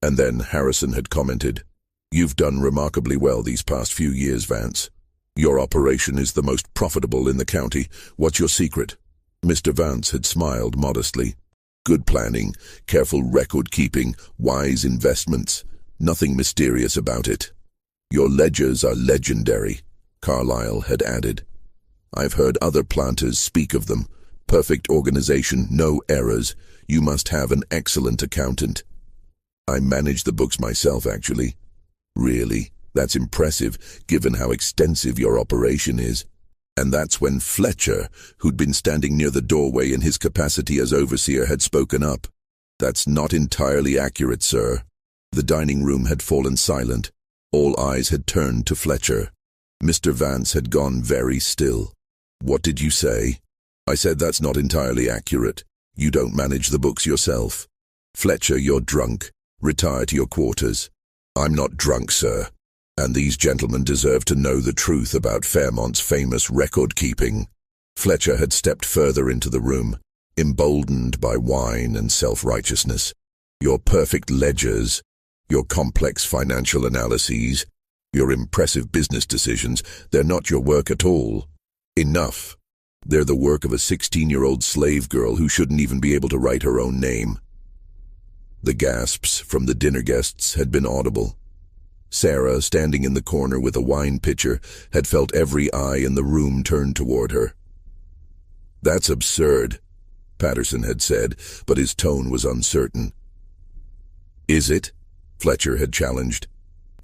Speaker 1: And then Harrison had commented, "You've done remarkably well these past few years, Vance. Your operation is the most profitable in the county. What's your secret?" Mr. Vance had smiled modestly. "Good planning, careful record-keeping, wise investments. Nothing mysterious about it." "Your ledgers are legendary," Carlyle had added. "I've heard other planters speak of them. Perfect organization, no errors. You must have an excellent accountant." "I manage the books myself, actually." "Really? That's impressive, given how extensive your operation is." And that's when Fletcher, who'd been standing near the doorway in his capacity as overseer, had spoken up. "That's not entirely accurate, sir." The dining room had fallen silent. All eyes had turned to Fletcher. Mr. Vance had gone very still. "What did you say?" "I said that's not entirely accurate. You don't manage the books yourself." "Fletcher, you're drunk. Retire to your quarters." "I'm not drunk, sir. And these gentlemen deserve to know the truth about Fairmont's famous record-keeping." Fletcher had stepped further into the room, emboldened by wine and self-righteousness. "Your perfect ledgers, your complex financial analyses, your impressive business decisions, they're not your work at all. Enough. They're the work of a 16-year-old slave girl who shouldn't even be able to write her own name." The gasps from the dinner guests had been audible. Sarah, standing in the corner with a wine pitcher, had felt every eye in the room turn toward her. "That's absurd," Patterson had said, but his tone was uncertain. "Is it?" Fletcher had challenged.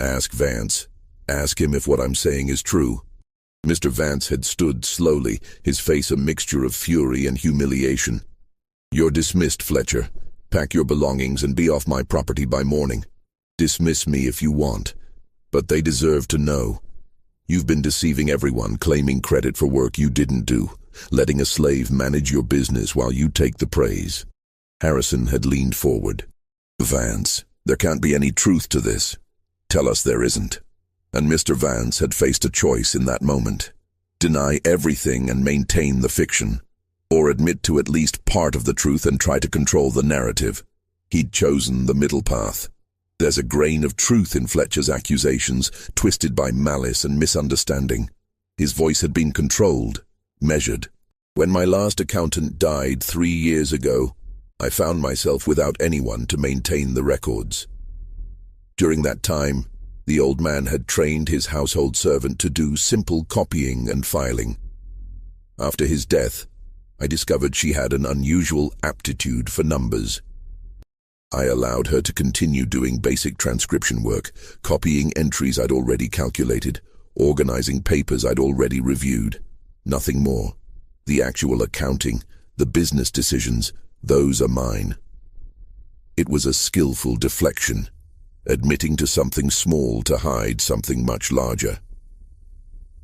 Speaker 1: "Ask Vance. Ask him if what I'm saying is true." Mr. Vance had stood slowly, his face a mixture of fury and humiliation. "You're dismissed, Fletcher. Pack your belongings and be off my property by morning. Dismiss me if you want, but they deserve to know. You've been deceiving everyone, claiming credit for work you didn't do, letting a slave manage your business while you take the praise." Harrison had leaned forward. "Vance, there can't be any truth to this. Tell us there isn't." And Mr. Vance had faced a choice in that moment. Deny everything and maintain the fiction, or admit to at least part of the truth and try to control the narrative. He'd chosen the middle path. There's a grain of truth in Fletcher's accusations, twisted by malice and misunderstanding. His voice had been controlled, measured. "When my last accountant died 3 years ago, I found myself without anyone to maintain the records. During that time, the old man had trained his household servant to do simple copying and filing. After his death, I discovered she had an unusual aptitude for numbers. I allowed her to continue doing basic transcription work, copying entries I'd already calculated, organizing papers I'd already reviewed. Nothing more. The actual accounting, the business decisions, those are mine." It was a skillful deflection, admitting to something small to hide something much larger.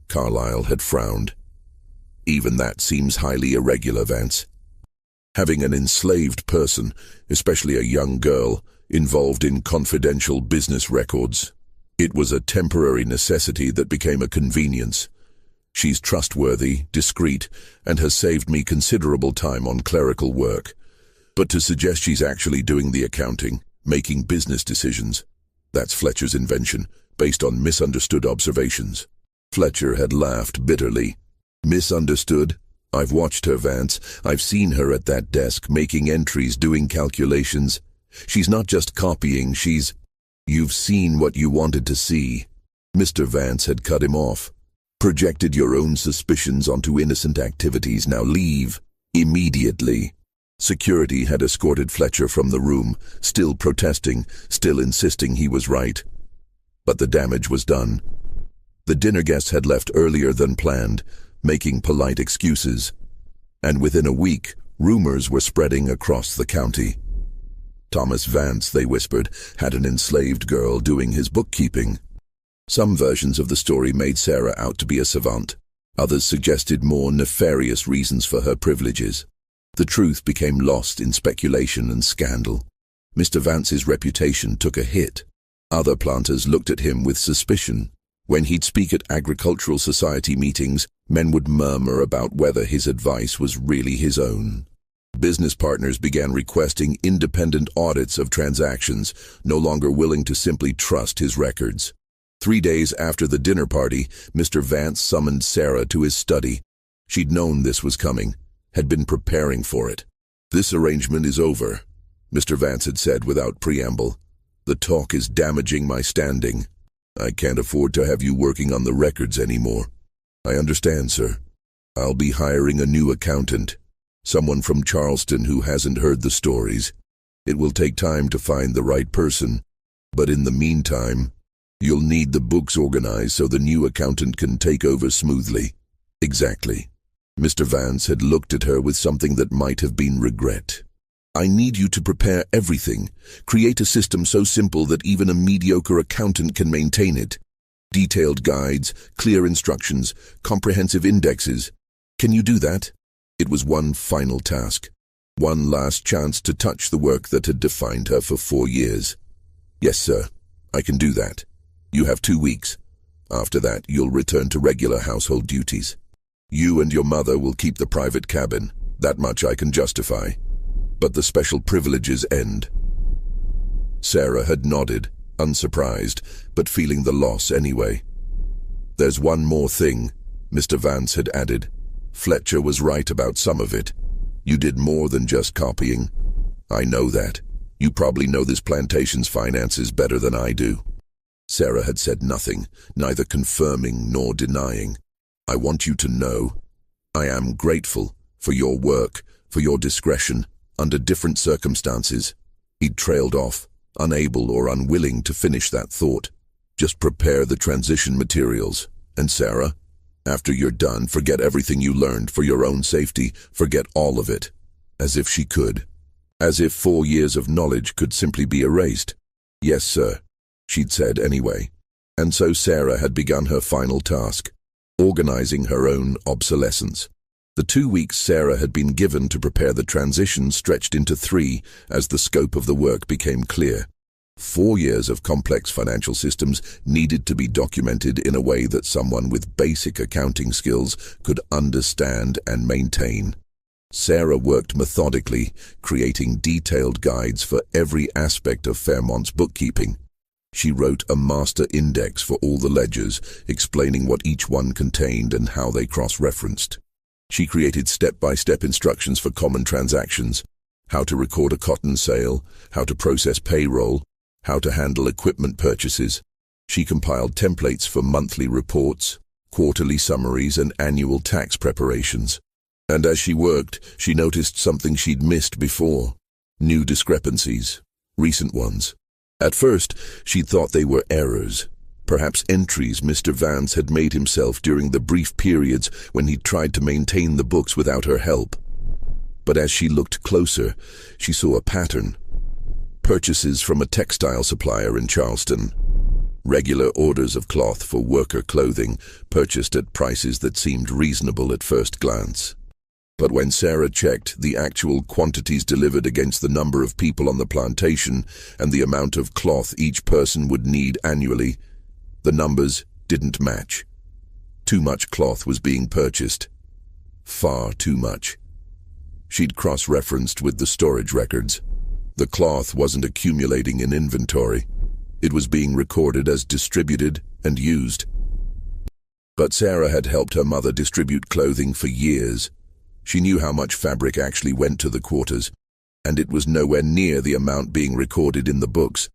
Speaker 1: Carlyle had frowned. "Even that seems highly irregular, Vance. Having an enslaved person, especially a young girl, involved in confidential business records. It was a temporary necessity that became a convenience. She's trustworthy, discreet, and has saved me considerable time on clerical work. But to suggest she's actually doing the accounting, making business decisions, that's Fletcher's invention, based on misunderstood observations." Fletcher had laughed bitterly. "Misunderstood? I've watched her, Vance. I've seen her at that desk, making entries, doing calculations. She's not just copying, she's..." You've seen what you wanted to see. Mr. Vance had cut him off. Projected your own suspicions onto innocent activities. Now leave. Immediately. Security had escorted Fletcher from the room, still protesting, still insisting he was right. But the damage was done. The dinner guests had left earlier than planned, making polite excuses. And within a week, rumors were spreading across the county. Thomas Vance, they whispered, had an enslaved girl doing his bookkeeping. Some versions of the story made Sarah out to be a savant. Others suggested more nefarious reasons for her privileges. The truth became lost in speculation and scandal. Mr. Vance's reputation took a hit. Other planters looked at him with suspicion. When he'd speak at agricultural society meetings, men would murmur about whether his advice was really his own. Business partners began requesting independent audits of transactions, no longer willing to simply trust his records. 3 days after the dinner party, Mr. Vance summoned Sarah to his study. She'd known this was coming, had been preparing for it. "This arrangement is over," Mr. Vance had said without preamble. "The talk is damaging my standing. I can't afford to have you working on the records anymore." "I understand, sir. I'll be hiring a new accountant, someone from Charleston who hasn't heard the stories. It will take time to find the right person, but in the meantime, you'll need the books organized so the new accountant can take over smoothly." "Exactly." Mr. Vance had looked at her with something that might have been regret. "I need you to prepare everything. Create a system so simple that even a mediocre accountant can maintain it. Detailed guides, clear instructions, comprehensive indexes. Can you do that?" It was one final task. One last chance to touch the work that had defined her for 4 years. "Yes, sir. I can do that. You have 2 weeks. After that, you'll return to regular household duties. You and your mother will keep the private cabin. That much I can justify. But the special privileges end." Sarah had nodded, unsurprised, but feeling the loss anyway. "There's one more thing," Mr. Vance had added. "Fletcher was right about some of it. You did more than just copying. I know that. You probably know this plantation's finances better than I do." Sarah had said nothing, neither confirming nor denying. "I want you to know, I am grateful for your work, for your discretion, under different circumstances." He'd trailed off, unable or unwilling to finish that thought. "Just prepare the transition materials. And Sarah, after you're done, forget everything you learned for your own safety. Forget all of it." As if she could. As if 4 years of knowledge could simply be erased. "Yes, sir," she'd said anyway. And so Sarah had begun her final task, organizing her own obsolescence. The 2 weeks Sarah had been given to prepare the transition stretched into 3 as the scope of the work became clear. 4 years of complex financial systems needed to be documented in a way that someone with basic accounting skills could understand and maintain. Sarah worked methodically, creating detailed guides for every aspect of Fairmont's bookkeeping. She wrote a master index for all the ledgers, explaining what each one contained and how they cross-referenced. She created step-by-step instructions for common transactions, how to record a cotton sale, how to process payroll, how to handle equipment purchases. She compiled templates for monthly reports, quarterly summaries, and annual tax preparations. And as she worked, she noticed something she'd missed before. New discrepancies, recent ones. At first, she thought they were errors, perhaps entries Mr. Vance had made himself during the brief periods when he tried to maintain the books without her help. But as she looked closer, she saw a pattern. Purchases from a textile supplier in Charleston. Regular orders of cloth for worker clothing, purchased at prices that seemed reasonable at first glance. But when Sarah checked the actual quantities delivered against the number of people on the plantation and the amount of cloth each person would need annually, the numbers didn't match. Too much cloth was being purchased. Far too much. She'd cross-referenced with the storage records. The cloth wasn't accumulating in inventory. It was being recorded as distributed and used. But Sarah had helped her mother distribute clothing for years. She knew how much fabric actually went to the quarters, and it was nowhere near the amount being recorded in the books.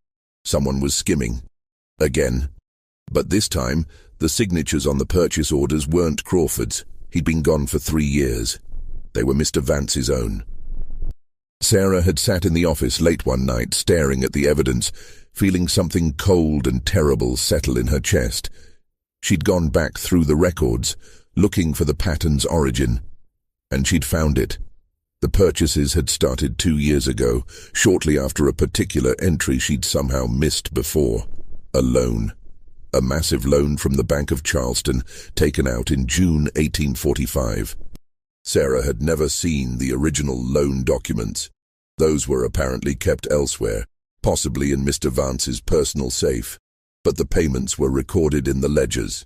Speaker 1: Someone was skimming. Again. But this time, the signatures on the purchase orders weren't Crawford's. He'd been gone for 3 years. They were Mr. Vance's own. Sarah had sat in the office late one night, staring at the evidence, feeling something cold and terrible settle in her chest. She'd gone back through the records, looking for the pattern's origin. And she'd found it. The purchases had started 2 years ago, shortly after a particular entry she'd somehow missed before. A loan. A massive loan from the Bank of Charleston, taken out in June 1845. Sarah had never seen the original loan documents. Those were apparently kept elsewhere, possibly in Mr. Vance's personal safe. But the payments were recorded in the ledgers.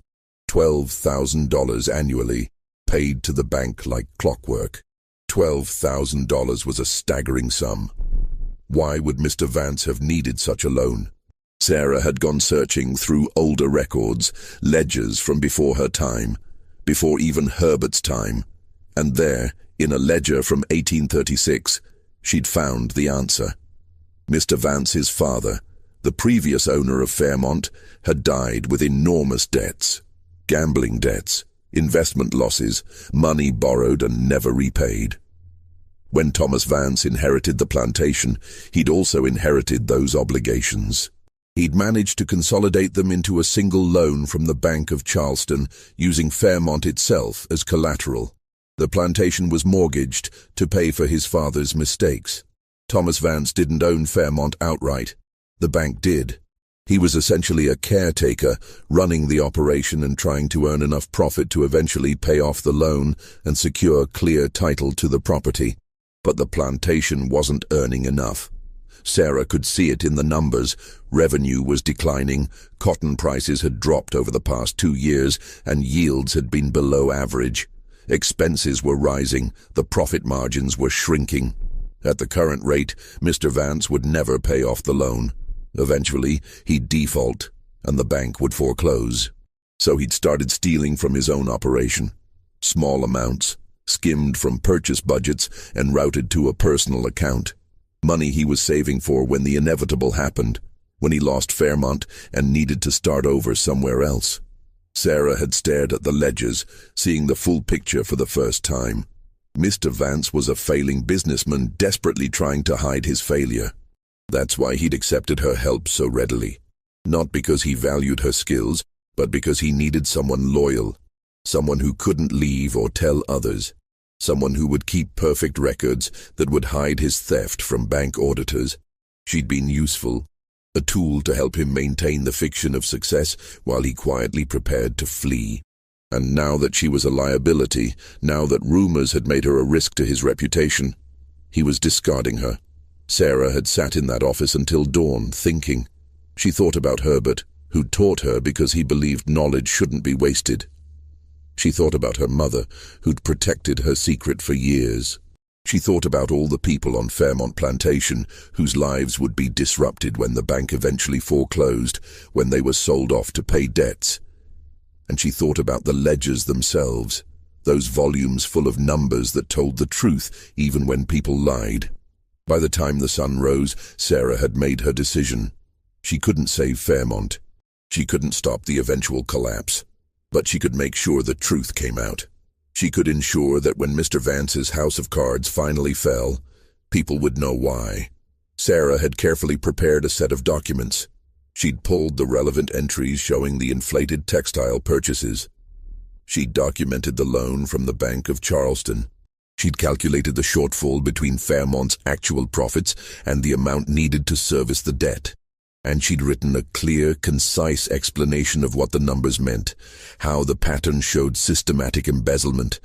Speaker 1: $12,000 annually, paid to the bank like clockwork. $12,000 was a staggering sum. Why would Mr. Vance have needed such a loan? Sarah had gone searching through older records, ledgers from before her time, before even Herbert's time, and there, in a ledger from 1836, she'd found the answer. Mr. Vance's father, the previous owner of Fairmont, had died with enormous debts, gambling debts, investment losses, money borrowed and never repaid. When Thomas Vance inherited the plantation, he'd also inherited those obligations. He'd managed to consolidate them into a single loan from the Bank of Charleston, using Fairmont itself as collateral. The plantation was mortgaged to pay for his father's mistakes. Thomas Vance didn't own Fairmont outright. The bank did. He was essentially a caretaker, running the operation and trying to earn enough profit to eventually pay off the loan and secure clear title to the property. But the plantation wasn't earning enough. Sarah could see it in the numbers. Revenue was declining, cotton prices had dropped over the past 2 years, and yields had been below average. Expenses were rising, the profit margins were shrinking. At the current rate, Mr. Vance would never pay off the loan. Eventually, he'd default, and the bank would foreclose. So he'd started stealing from his own operation. Small amounts, skimmed from purchase budgets and routed to a personal account. Money he was saving for when the inevitable happened, when he lost Fairmont and needed to start over somewhere else. Sarah had stared at the ledgers, seeing the full picture for the first time. Mr. Vance was a failing businessman desperately trying to hide his failure. That's why he'd accepted her help so readily. Not because he valued her skills, but because he needed someone loyal, someone who couldn't leave or tell others. Someone who would keep perfect records that would hide his theft from bank auditors. She'd been useful, a tool to help him maintain the fiction of success while he quietly prepared to flee. And now that she was a liability, now that rumors had made her a risk to his reputation, he was discarding her. Sarah had sat in that office until dawn, thinking. She thought about Herbert, who'd taught her because he believed knowledge shouldn't be wasted. She thought about her mother, who'd protected her secret for years. She thought about all the people on Fairmont Plantation whose lives would be disrupted when the bank eventually foreclosed, when they were sold off to pay debts. And she thought about the ledgers themselves, those volumes full of numbers that told the truth even when people lied. By the time the sun rose, Sarah had made her decision. She couldn't save Fairmont. She couldn't stop the eventual collapse. But she could make sure the truth came out. She could ensure that when Mr. Vance's house of cards finally fell, people would know why. Sarah had carefully prepared a set of documents. She'd pulled the relevant entries showing the inflated textile purchases. She'd documented the loan from the Bank of Charleston. She'd calculated the shortfall between Fairmont's actual profits and the amount needed to service the debt. And she'd written a clear, concise explanation of what the numbers meant, how the pattern showed systematic embezzlement,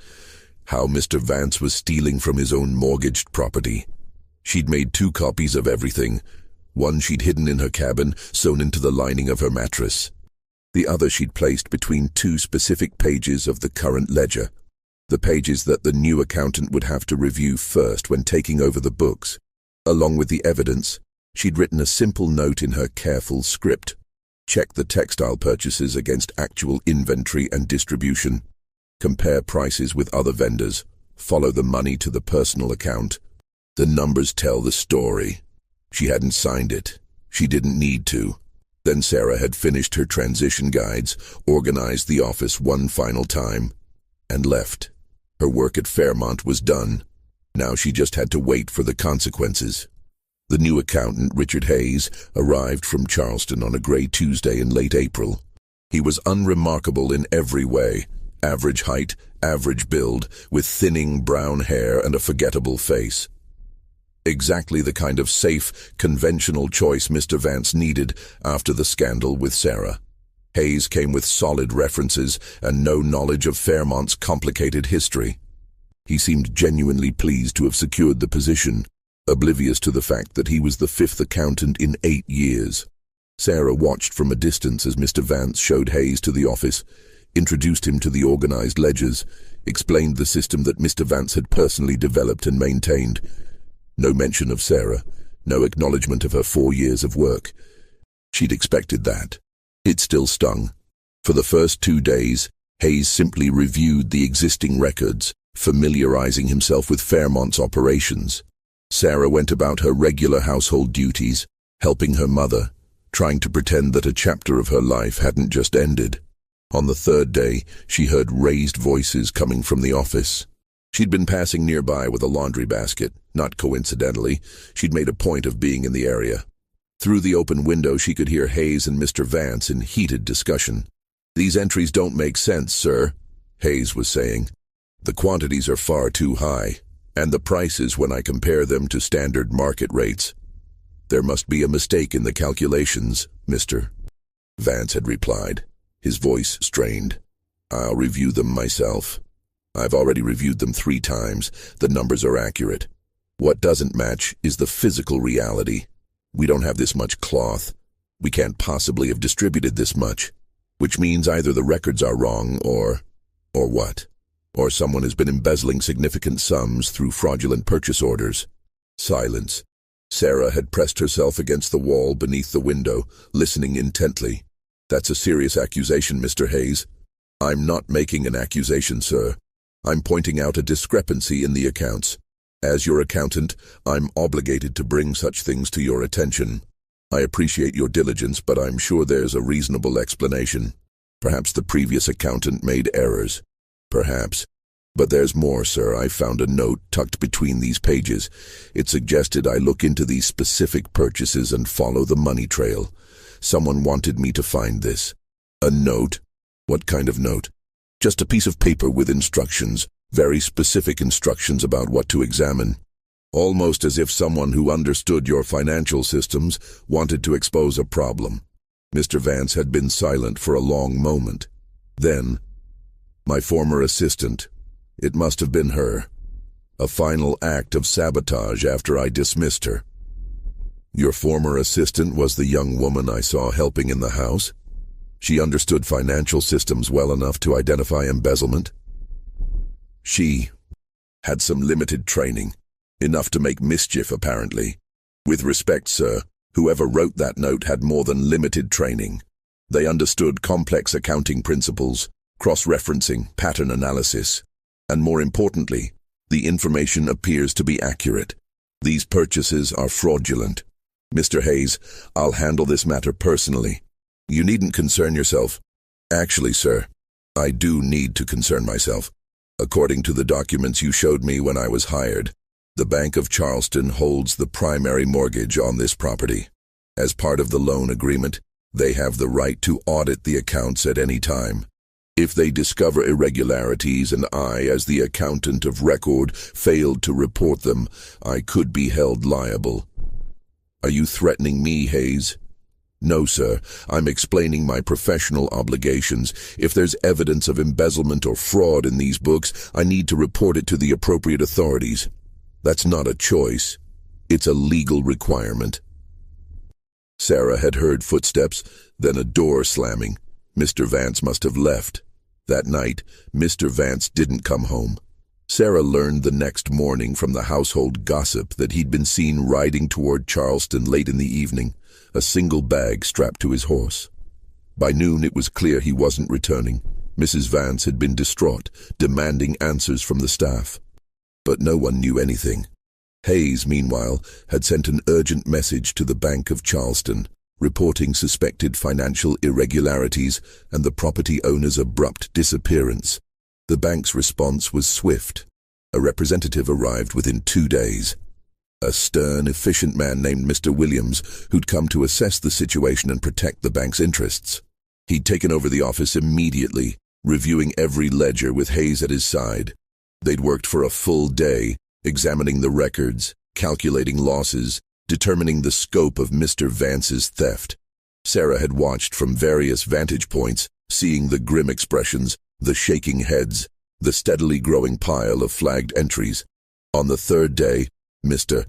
Speaker 1: how Mr. Vance was stealing from his own mortgaged property. She'd made 2 copies of everything. One she'd hidden in her cabin, sewn into the lining of her mattress. The other she'd placed between 2 specific pages of the current ledger, the pages that the new accountant would have to review first when taking over the books. Along with the evidence, she'd written a simple note in her careful script. Check the textile purchases against actual inventory and distribution. Compare prices with other vendors. Follow the money to the personal account. The numbers tell the story. She hadn't signed it. She didn't need to. Then Sarah had finished her transition guides, organized the office one final time, and left. Her work at Fairmont was done. Now she just had to wait for the consequences. The new accountant, Richard Hayes, arrived from Charleston on a gray Tuesday in late April. He was unremarkable in every way. Average height, average build, with thinning brown hair and a forgettable face. Exactly the kind of safe, conventional choice Mr. Vance needed after the scandal with Sarah. Hayes came with solid references and no knowledge of Fairmont's complicated history. He seemed genuinely pleased to have secured the position, oblivious to the fact that he was the 5th accountant in 8 years. Sarah watched from a distance as Mr. Vance showed Hayes to the office, introduced him to the organized ledgers, explained the system that Mr. Vance had personally developed and maintained. No mention of Sarah, no acknowledgement of her 4 years of work. She'd expected that. It still stung. For the first 2 days, Hayes simply reviewed the existing records, familiarizing himself with Fairmont's operations. Sarah went about her regular household duties, helping her mother, trying to pretend that a chapter of her life hadn't just ended. On the 3rd day, she heard raised voices coming from the office. She'd been passing nearby with a laundry basket. Not coincidentally, she'd made a point of being in the area. Through the open window, she could hear Hayes and Mr. Vance in heated discussion. "These entries don't make sense, sir," Hayes was saying. "The quantities are far too high, and the prices when I compare them to standard market rates. There must be a mistake in the calculations, Mr. Vance had replied, his voice strained. "I'll review them myself. I've already reviewed them 3 times. The numbers are accurate. What doesn't match is the physical reality. We don't have this much cloth. We can't possibly have distributed this much, which means either the records are wrong or what? Or someone has been embezzling significant sums through fraudulent purchase orders." Silence. Sarah had pressed herself against the wall beneath the window, listening intently. "That's a serious accusation, Mr. Hayes." "I'm not making an accusation, sir. I'm pointing out a discrepancy in the accounts. As your accountant, I'm obligated to bring such things to your attention. I appreciate your diligence, but I'm sure there's a reasonable explanation. Perhaps the previous accountant made errors. Perhaps. But there's more, sir. I found a note tucked between these pages. It suggested I look into these specific purchases and follow the money trail. Someone wanted me to find this." "A note? What kind of note?" "Just a piece of paper with instructions, very specific instructions about what to examine. Almost as if someone who understood your financial systems wanted to expose a problem." Mr. Vance had been silent for a long moment. Then, "My former assistant. It must have been her. A final act of sabotage after I dismissed her." "Your former assistant was the young woman I saw helping in the house? She understood financial systems well enough to identify embezzlement?" "She had some limited training, enough to make mischief apparently. With respect, sir, whoever wrote that note had more than limited training. They understood complex accounting principles, cross-referencing, pattern analysis. And more importantly, the information appears to be accurate. These purchases are fraudulent. Mr. Hayes, I'll handle this matter personally. You needn't concern yourself." "Actually, sir, I do need to concern myself. According to the documents you showed me when I was hired, the Bank of Charleston holds the primary mortgage on this property. As part of the loan agreement, they have the right to audit the accounts at any time. If they discover irregularities and I, as the accountant of record, failed to report them, I could be held liable." "Are you threatening me, Hayes?" "No, sir. I'm explaining my professional obligations. If there's evidence of embezzlement or fraud in these books, I need to report it to the appropriate authorities. That's not a choice. It's a legal requirement." Sarah had heard footsteps, then a door slamming. Mr. Vance must have left. That night, Mr. Vance didn't come home. Sarah learned the next morning from the household gossip that he'd been seen riding toward Charleston late in the evening, a single bag strapped to his horse. By noon it was clear he wasn't returning. Mrs. Vance had been distraught, demanding answers from the staff. But no one knew anything. Hayes, meanwhile, had sent an urgent message to the Bank of Charleston, reporting suspected financial irregularities and the property owner's abrupt disappearance. The bank's response was swift. A representative arrived within 2 days. A stern, efficient man named Mr. Williams, who'd come to assess the situation and protect the bank's interests. He'd taken over the office immediately, reviewing every ledger with Hayes at his side. They'd worked for a full day, examining the records, calculating losses, determining the scope of Mr. Vance's theft. Sarah had watched from various vantage points, seeing the grim expressions, the shaking heads, the steadily growing pile of flagged entries. On the 3rd day, Mr.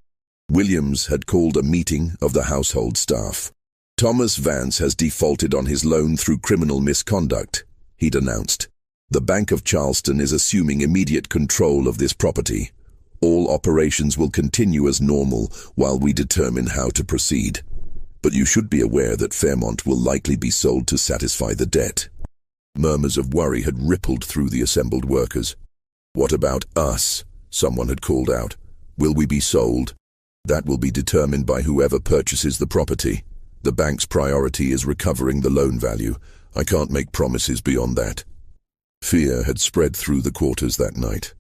Speaker 1: Williams had called a meeting of the household staff. "Thomas Vance has defaulted on his loan through criminal misconduct," he'd announced. "The Bank of Charleston is assuming immediate control of this property. All operations will continue as normal while we determine how to proceed. But you should be aware that Fairmont will likely be sold to satisfy the debt." Murmurs of worry had rippled through the assembled workers. "What about us?" someone had called out. "Will we be sold?" "That will be determined by whoever purchases the property. The bank's priority is recovering the loan value. I can't make promises beyond that." Fear had spread through the quarters that night.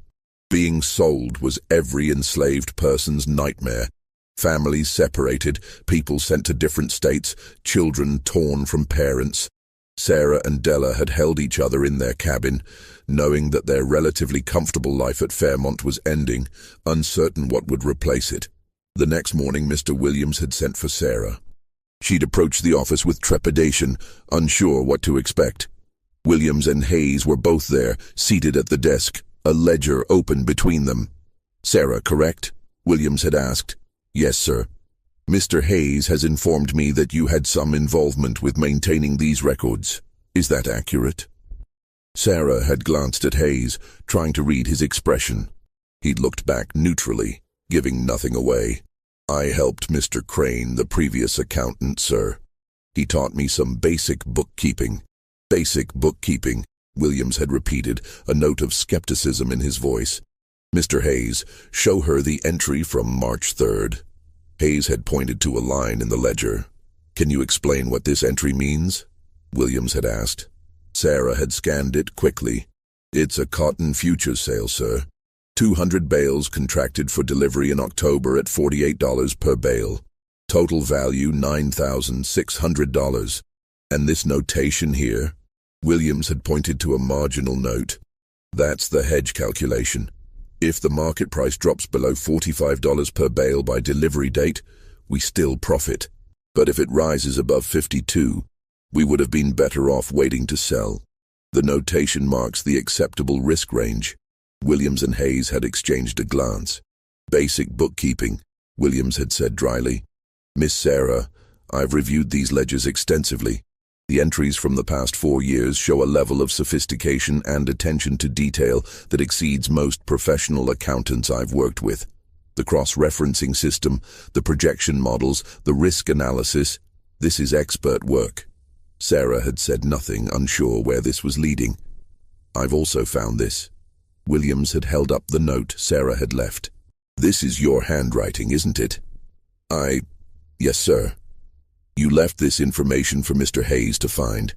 Speaker 1: Being sold was every enslaved person's nightmare. Families separated, people sent to different states, children torn from parents. Sarah and Della had held each other in their cabin, knowing that their relatively comfortable life at Fairmont was ending, uncertain what would replace it. The next morning, Mr. Williams had sent for Sarah. She'd approached the office with trepidation, unsure what to expect. Williams and Hayes were both there, seated at the desk, a ledger open between them. "Sarah, correct?" Williams had asked. "Yes, sir. Mr. Hayes has informed me that you had some involvement with maintaining these records. Is that accurate?" Sarah had glanced at Hayes, trying to read his expression. He'd looked back neutrally, giving nothing away. "I helped Mr. Crane, the previous accountant, sir. He taught me some basic bookkeeping." "Basic bookkeeping," Williams had repeated, a note of skepticism in his voice. "Mr. Hayes, show her the entry from March 3rd. Hayes had pointed to a line in the ledger. "Can you explain what this entry means?" Williams had asked. Sarah had scanned it quickly. "It's a cotton futures sale, sir. 200 bales contracted for delivery in October at $48 per bale. Total value $9,600. And this notation here?" Williams had pointed to a marginal note. "That's the hedge calculation. If the market price drops below $45 per bale by delivery date, we still profit. But if it rises above 52, we would have been better off waiting to sell. The notation marks the acceptable risk range." Williams and Hayes had exchanged a glance. "Basic bookkeeping," Williams had said dryly. "Miss Sarah, I've reviewed these ledgers extensively. The entries from the past 4 years show a level of sophistication and attention to detail that exceeds most professional accountants I've worked with. The cross-referencing system, the projection models, the risk analysis, this is expert work." Sarah had said nothing, unsure where this was leading. "I've also found this." Williams had held up the note Sarah had left. "This is your handwriting, isn't it?" Yes, sir. You left this information for Mr. Hayes to find.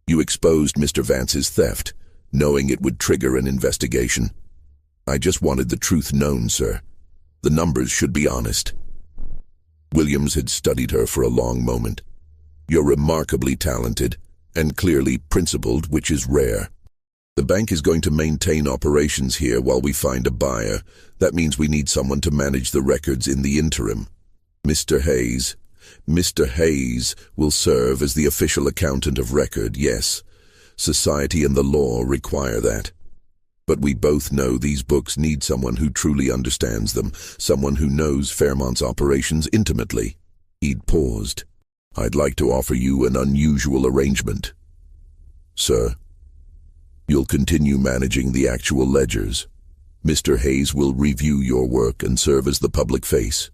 Speaker 1: You exposed Mr. Vance's theft, knowing it would trigger an investigation. I just wanted the truth known, sir. The numbers should be honest." Williams had studied her for a long moment. "You're remarkably talented, and clearly principled, which is rare. The bank is going to maintain operations here while we find a buyer. That means we need someone to manage the records in the interim. Mr. Hayes will serve as the official accountant of record, yes. Society and the law require that. But we both know these books need someone who truly understands them, someone who knows Fairmont's operations intimately." He'd paused. "I'd like to offer you an unusual arrangement. Sir, you'll continue managing the actual ledgers. Mr. Hayes will review your work and serve as the public face,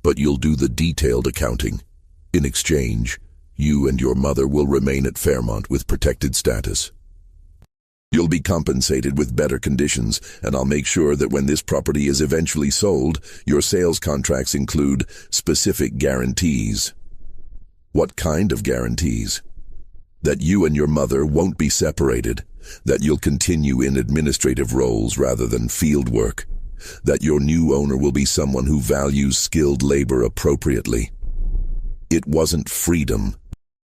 Speaker 1: but you'll do the detailed accounting. In exchange, you and your mother will remain at Fairmont with protected status." You'll be compensated with better conditions, and I'll make sure that when this property is eventually sold, your sales contracts include specific guarantees." "What kind of guarantees?" "That you and your mother won't be separated, that you'll continue in administrative roles rather than field work, that your new owner will be someone who values skilled labor appropriately." It wasn't freedom,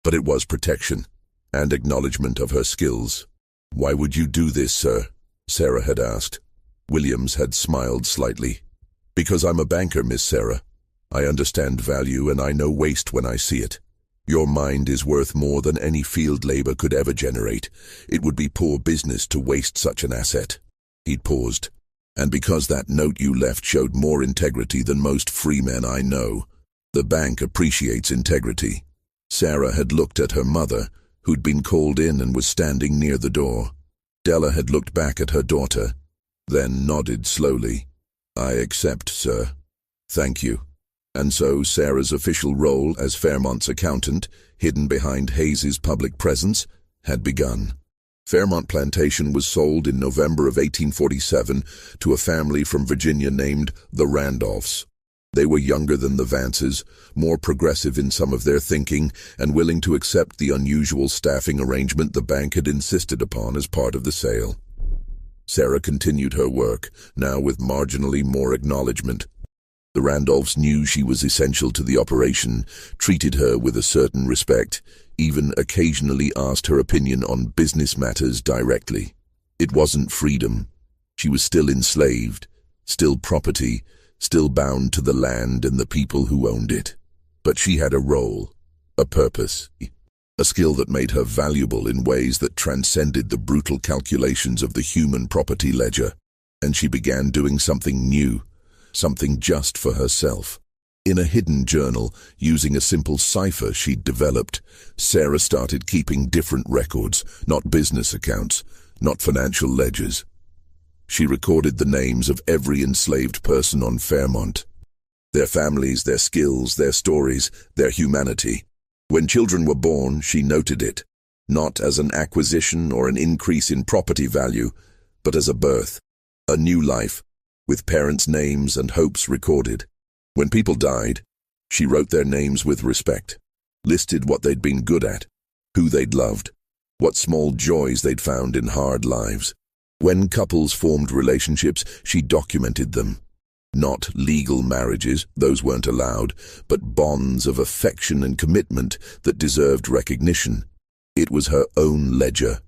Speaker 1: but it was protection and acknowledgement of her skills. "Why would you do this, sir?" Sarah had asked. Williams had smiled slightly. "Because I'm a banker, Miss Sarah. I understand value and I know waste when I see it. Your mind is worth more than any field labor could ever generate. It would be poor business to waste such an asset." He'd paused. "And because that note you left showed more integrity than most free men I know. The bank appreciates integrity." Sarah had looked at her mother, who'd been called in and was standing near the door. Della had looked back at her daughter, then nodded slowly. "I accept, sir. Thank you." And so Sarah's official role as Fairmont's accountant, hidden behind Hayes's public presence, had begun. Fairmont Plantation was sold in November of 1847 to a family from Virginia named the Randolphs. They were younger than the Vances, more progressive in some of their thinking, and willing to accept the unusual staffing arrangement the bank had insisted upon as part of the sale. Sarah continued her work, now with marginally more acknowledgement. The Randolphs knew she was essential to the operation, treated her with a certain respect, even occasionally asked her opinion on business matters directly. It wasn't freedom. She was still enslaved, still property, still bound to the land and the people who owned it. But she had a role, a purpose, a skill that made her valuable in ways that transcended the brutal calculations of the human property ledger. And she began doing something new, something just for herself. In a hidden journal, using a simple cipher she'd developed, Sarah started keeping different records, not business accounts, not financial ledgers. She recorded the names of every enslaved person on Fairmont. Their families, their skills, their stories, their humanity. When children were born, she noted it, not as an acquisition or an increase in property value, but as a birth, a new life, with parents' names and hopes recorded. When people died, she wrote their names with respect, listed what they'd been good at, who they'd loved, what small joys they'd found in hard lives. When couples formed relationships, she documented them. Not legal marriages, those weren't allowed, but bonds of affection and commitment that deserved recognition. It was her own ledger,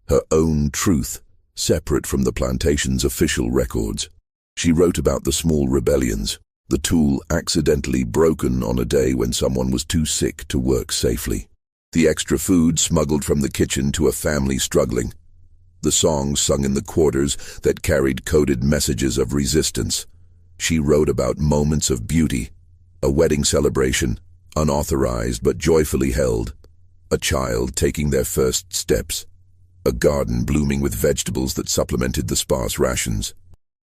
Speaker 1: her own truth, separate from the plantation's official records. She wrote about the small rebellions, the tool accidentally broken on a day when someone was too sick to work safely, the extra food smuggled from the kitchen to a family struggling, the songs sung in the quarters that carried coded messages of resistance. She wrote about moments of beauty, a wedding celebration, unauthorized but joyfully held, a child taking their first steps, a garden blooming with vegetables that supplemented the sparse rations.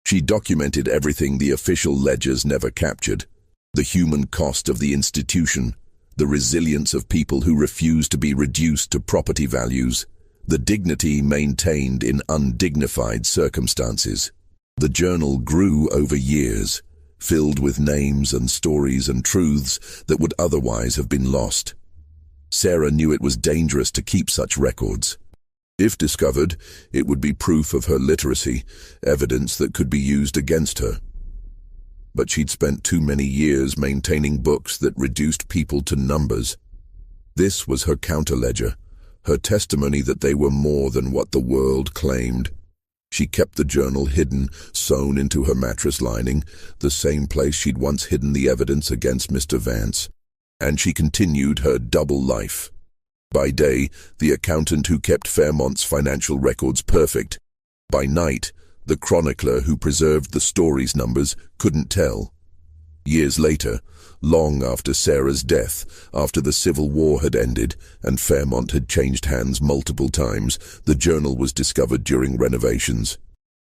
Speaker 1: She documented everything the official ledgers never captured, the human cost of the institution, the resilience of people who refused to be reduced to property values, the dignity maintained in undignified circumstances. The journal grew over years, filled with names and stories and truths that would otherwise have been lost. Sarah knew it was dangerous to keep such records. If discovered, it would be proof of her literacy, evidence that could be used against her. But she'd spent too many years maintaining books that reduced people to numbers. This was her counterledger, her testimony that they were more than what the world claimed. She kept the journal hidden, sewn into her mattress lining, the same place she'd once hidden the evidence against Mr. Vance. And she continued her double life. By day, the accountant who kept Fairmont's financial records perfect. By night, the chronicler who preserved the story's numbers couldn't tell. Years later, long after Sarah's death, after the Civil War had ended and Fairmont had changed hands multiple times, the journal was discovered during renovations.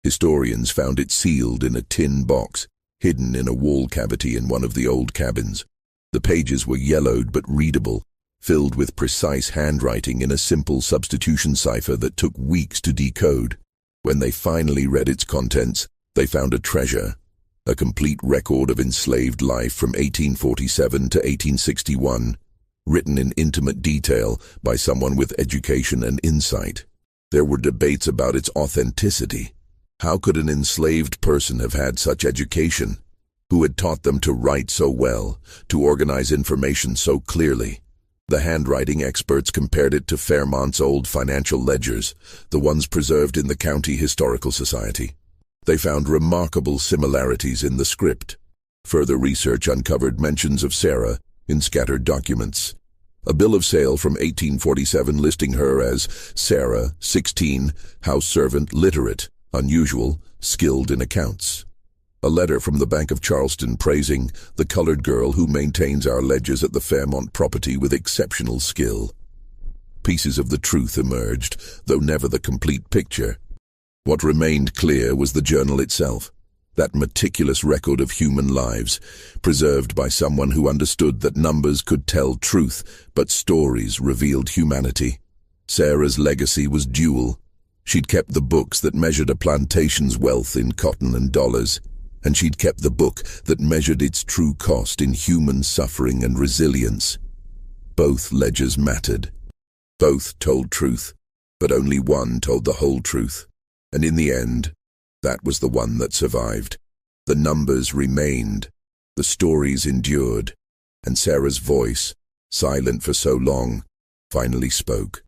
Speaker 1: Historians found it sealed in a tin box, hidden in a wall cavity in one of the old cabins. The pages were yellowed but readable, filled with precise handwriting in a simple substitution cipher that took weeks to decode. When they finally read its contents, they found a treasure, a complete record of enslaved life from 1847 to 1861, written in intimate detail by someone with education and insight. There were debates about its authenticity. How could an enslaved person have had such education? Who had taught them to write so well, to organize information so clearly? The handwriting experts compared it to Fairmont's old financial ledgers, the ones preserved in the County Historical Society. They found remarkable similarities in the script. Further research uncovered mentions of Sarah in scattered documents. A bill of sale from 1847 listing her as Sarah, 16, house servant, literate, unusual, skilled in accounts. A letter from the Bank of Charleston praising the colored girl who maintains our ledgers at the Fairmont property with exceptional skill. Pieces of the truth emerged, though never the complete picture. What remained clear was the journal itself, that meticulous record of human lives, preserved by someone who understood that numbers could tell truth, but stories revealed humanity. Sarah's legacy was dual. She'd kept the books that measured a plantation's wealth in cotton and dollars, and she'd kept the book that measured its true cost in human suffering and resilience. Both ledgers mattered. Both told truth, but only one told the whole truth. And in the end, that was the one that survived. The numbers remained, the stories endured, and Sarah's voice, silent for so long, finally spoke.